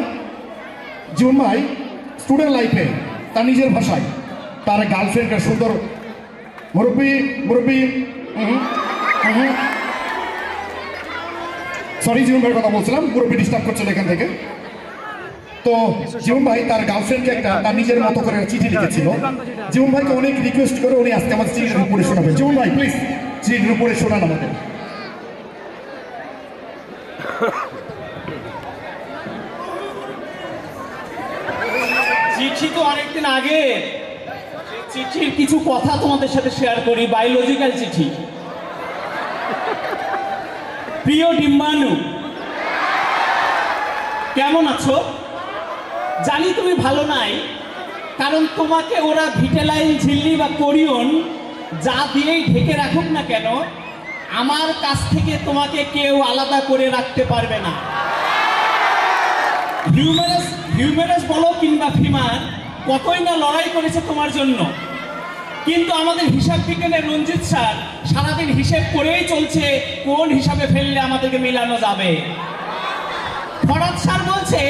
জীবন ভাই স্টুডেন্ট লাইফে তার নিজের ভাষায় তার গার্লফ্রেন্ডকে সুন্দর মুরব্বী সরি জীবন ভাইয়ের কথা বলছিলাম, মুরব্বী ডিস্টার্ব করছিল এখান থেকে। তো জীবন ভাই তার গার্লফ্রেন্ডকে একটা তার নিজের মতো করে চিঠি লিখেছিল। জীবন ভাইকে অনেক রিকোয়েস্ট করে উনি আজকে আমাদের চিঠির উপরে শোনাবে। জীবন ভাই প্লিজ চিঠির উপরে শোনান আমাদের। চিঠি তো অনেকদিন আগে, চিঠির কিছু কথা তোমাদের সাথে শেয়ার করি। বায়োলজিক্যাল চিঠি। প্রিয় ডিম্বাণু, কেমন আছো? জানি তুমি ভালো নাই, কারণ তোমাকে ওরা ভিটেলাইন, ঝিল্লি বা কোরিয়ন যা দিয়েই ঢেকে রাখুক না কেন, আমার কাছ থেকে তোমাকে কেউ আলাদা করে রাখতে পারবে না। হিউম্যানাস বলো কিংবা ফিমার, কতই না লড়াই করেছে তোমার জন্য, কিন্তু আমাদের হিসাব বিজ্ঞানের রঞ্জিত স্যার সারাদিন হিসেব করেই চলছে কোন হিসাবে ফেললে আমাদেরকে মেলানো যাবে। ফরাদ স্যার বলছে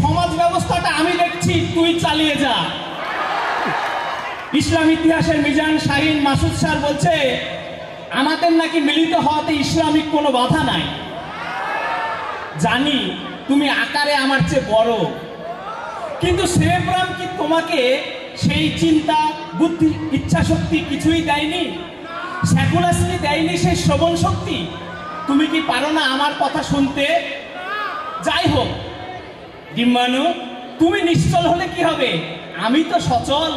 সমাজ ব্যবস্থাটা আমি দেখছি, তুই চালিয়ে যা। ইসলাম ইতিহাসের মিজান, শাহিন, মাসুদ স্যার বলছে আমাদের নাকি মিলিত হওয়াতে ইসলামিক কোনো বাধা নাই। জানি তুমি আকারে আমার চেয়ে বড়, কিন্তু সেরেব্রাম কি তোমাকে সেই চিন্তা, বুদ্ধি, ইচ্ছা শক্তি কিছুই দেয়নি? স্যাকুলাস কি দেয়নি সেই শ্রবণ শক্তি? তুমি কি পারো না আমার কথা শুনতে? যাই হোক ডিম্বাণু, তুমি নিশ্চল হলে কি হবে? আমি তো সচল,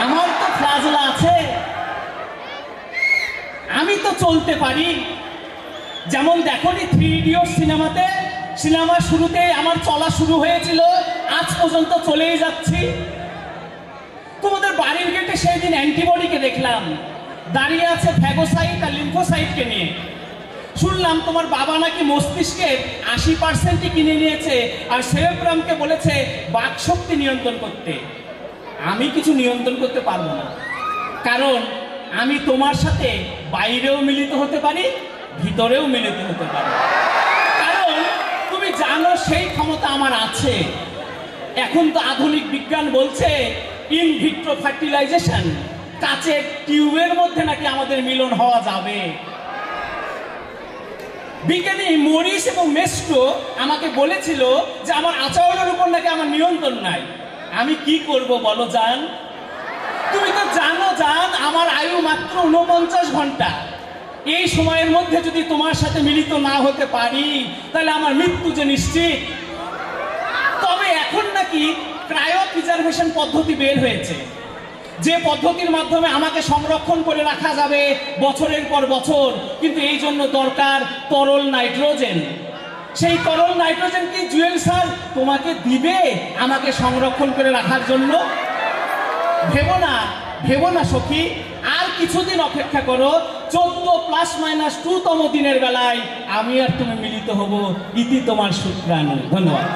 আমার তো ফ্লাজলা আছে, আমি তো চলতে পারি। যেমন দেখোনি 3 ইডিয়টস সিনেমাতে, সিনেমার শুরুতে আমার চলা শুরু হয়েছিল, আজ পর্যন্ত চলেই যাচ্ছি। তোমাদের বাড়ির গেটে সেই দিন অ্যান্টিবডিকে দেখলাম দাঁড়িয়ে আছে ফ্যাগোসাইট আর লিম্ফোসাইটকে নিয়ে। শুনলাম তোমার বাবা নাকি মস্তিষ্কের 80% কিনে নিয়েছে আর সেরেব্রামকে বলেছে বাকশক্তি নিয়ন্ত্রণ করতে। আমি কিছু নিয়ন্ত্রণ করতে পারবো না, কারণ আমি তোমার সাথে বাইরেও মিলিত হতে পারি, ভিতরেও মিলিত হতে পারি। কারণ তুমি জানো সেই ক্ষমতা আমার আছে। এখন তো আধুনিক বিজ্ঞান বলছে ইন ভিট্রো ফার্টিলাইজেশন, কাচের টিউবের মধ্যে নাকি আমাদের মিলন হওয়া যাবে। বিজ্ঞানী মরিস এবং মেস্ট্রো আমাকে বলেছিল যে আমার আচরণের উপর নাকি আমার নিয়ন্ত্রণ নাই। আমি কি করব বলো জান? তুমি তো জানো জান আমার আয়ু মাত্র 49 ঘন্টা। এই সময়ের মধ্যে যদি তোমার সাথে মিলিত না হতে পারি তাহলে আমার মৃত্যু যে নিশ্চিত। তবে এখন নাকি ক্রায়ো প্রিজার্ভেশন পদ্ধতি বের হয়েছে, যে পদ্ধতির মাধ্যমে আমাকে সংরক্ষণ করে রাখা যাবে বছরের পর বছর, কিন্তু এই জন্য দরকার তরল নাইট্রোজেন। সেই তরল নাইট্রোজেন কি জুয়েল স্যার তোমাকে দিবে আমাকে সংরক্ষণ করে রাখার জন্য? ভেবো না সখী, আর কিছুদিন অপেক্ষা করো। 14+- 2তম দিনের বেলায় আমি আর তুমি মিলিত হব, ইতি তোমার শুক্রাণু। ধন্যবাদ।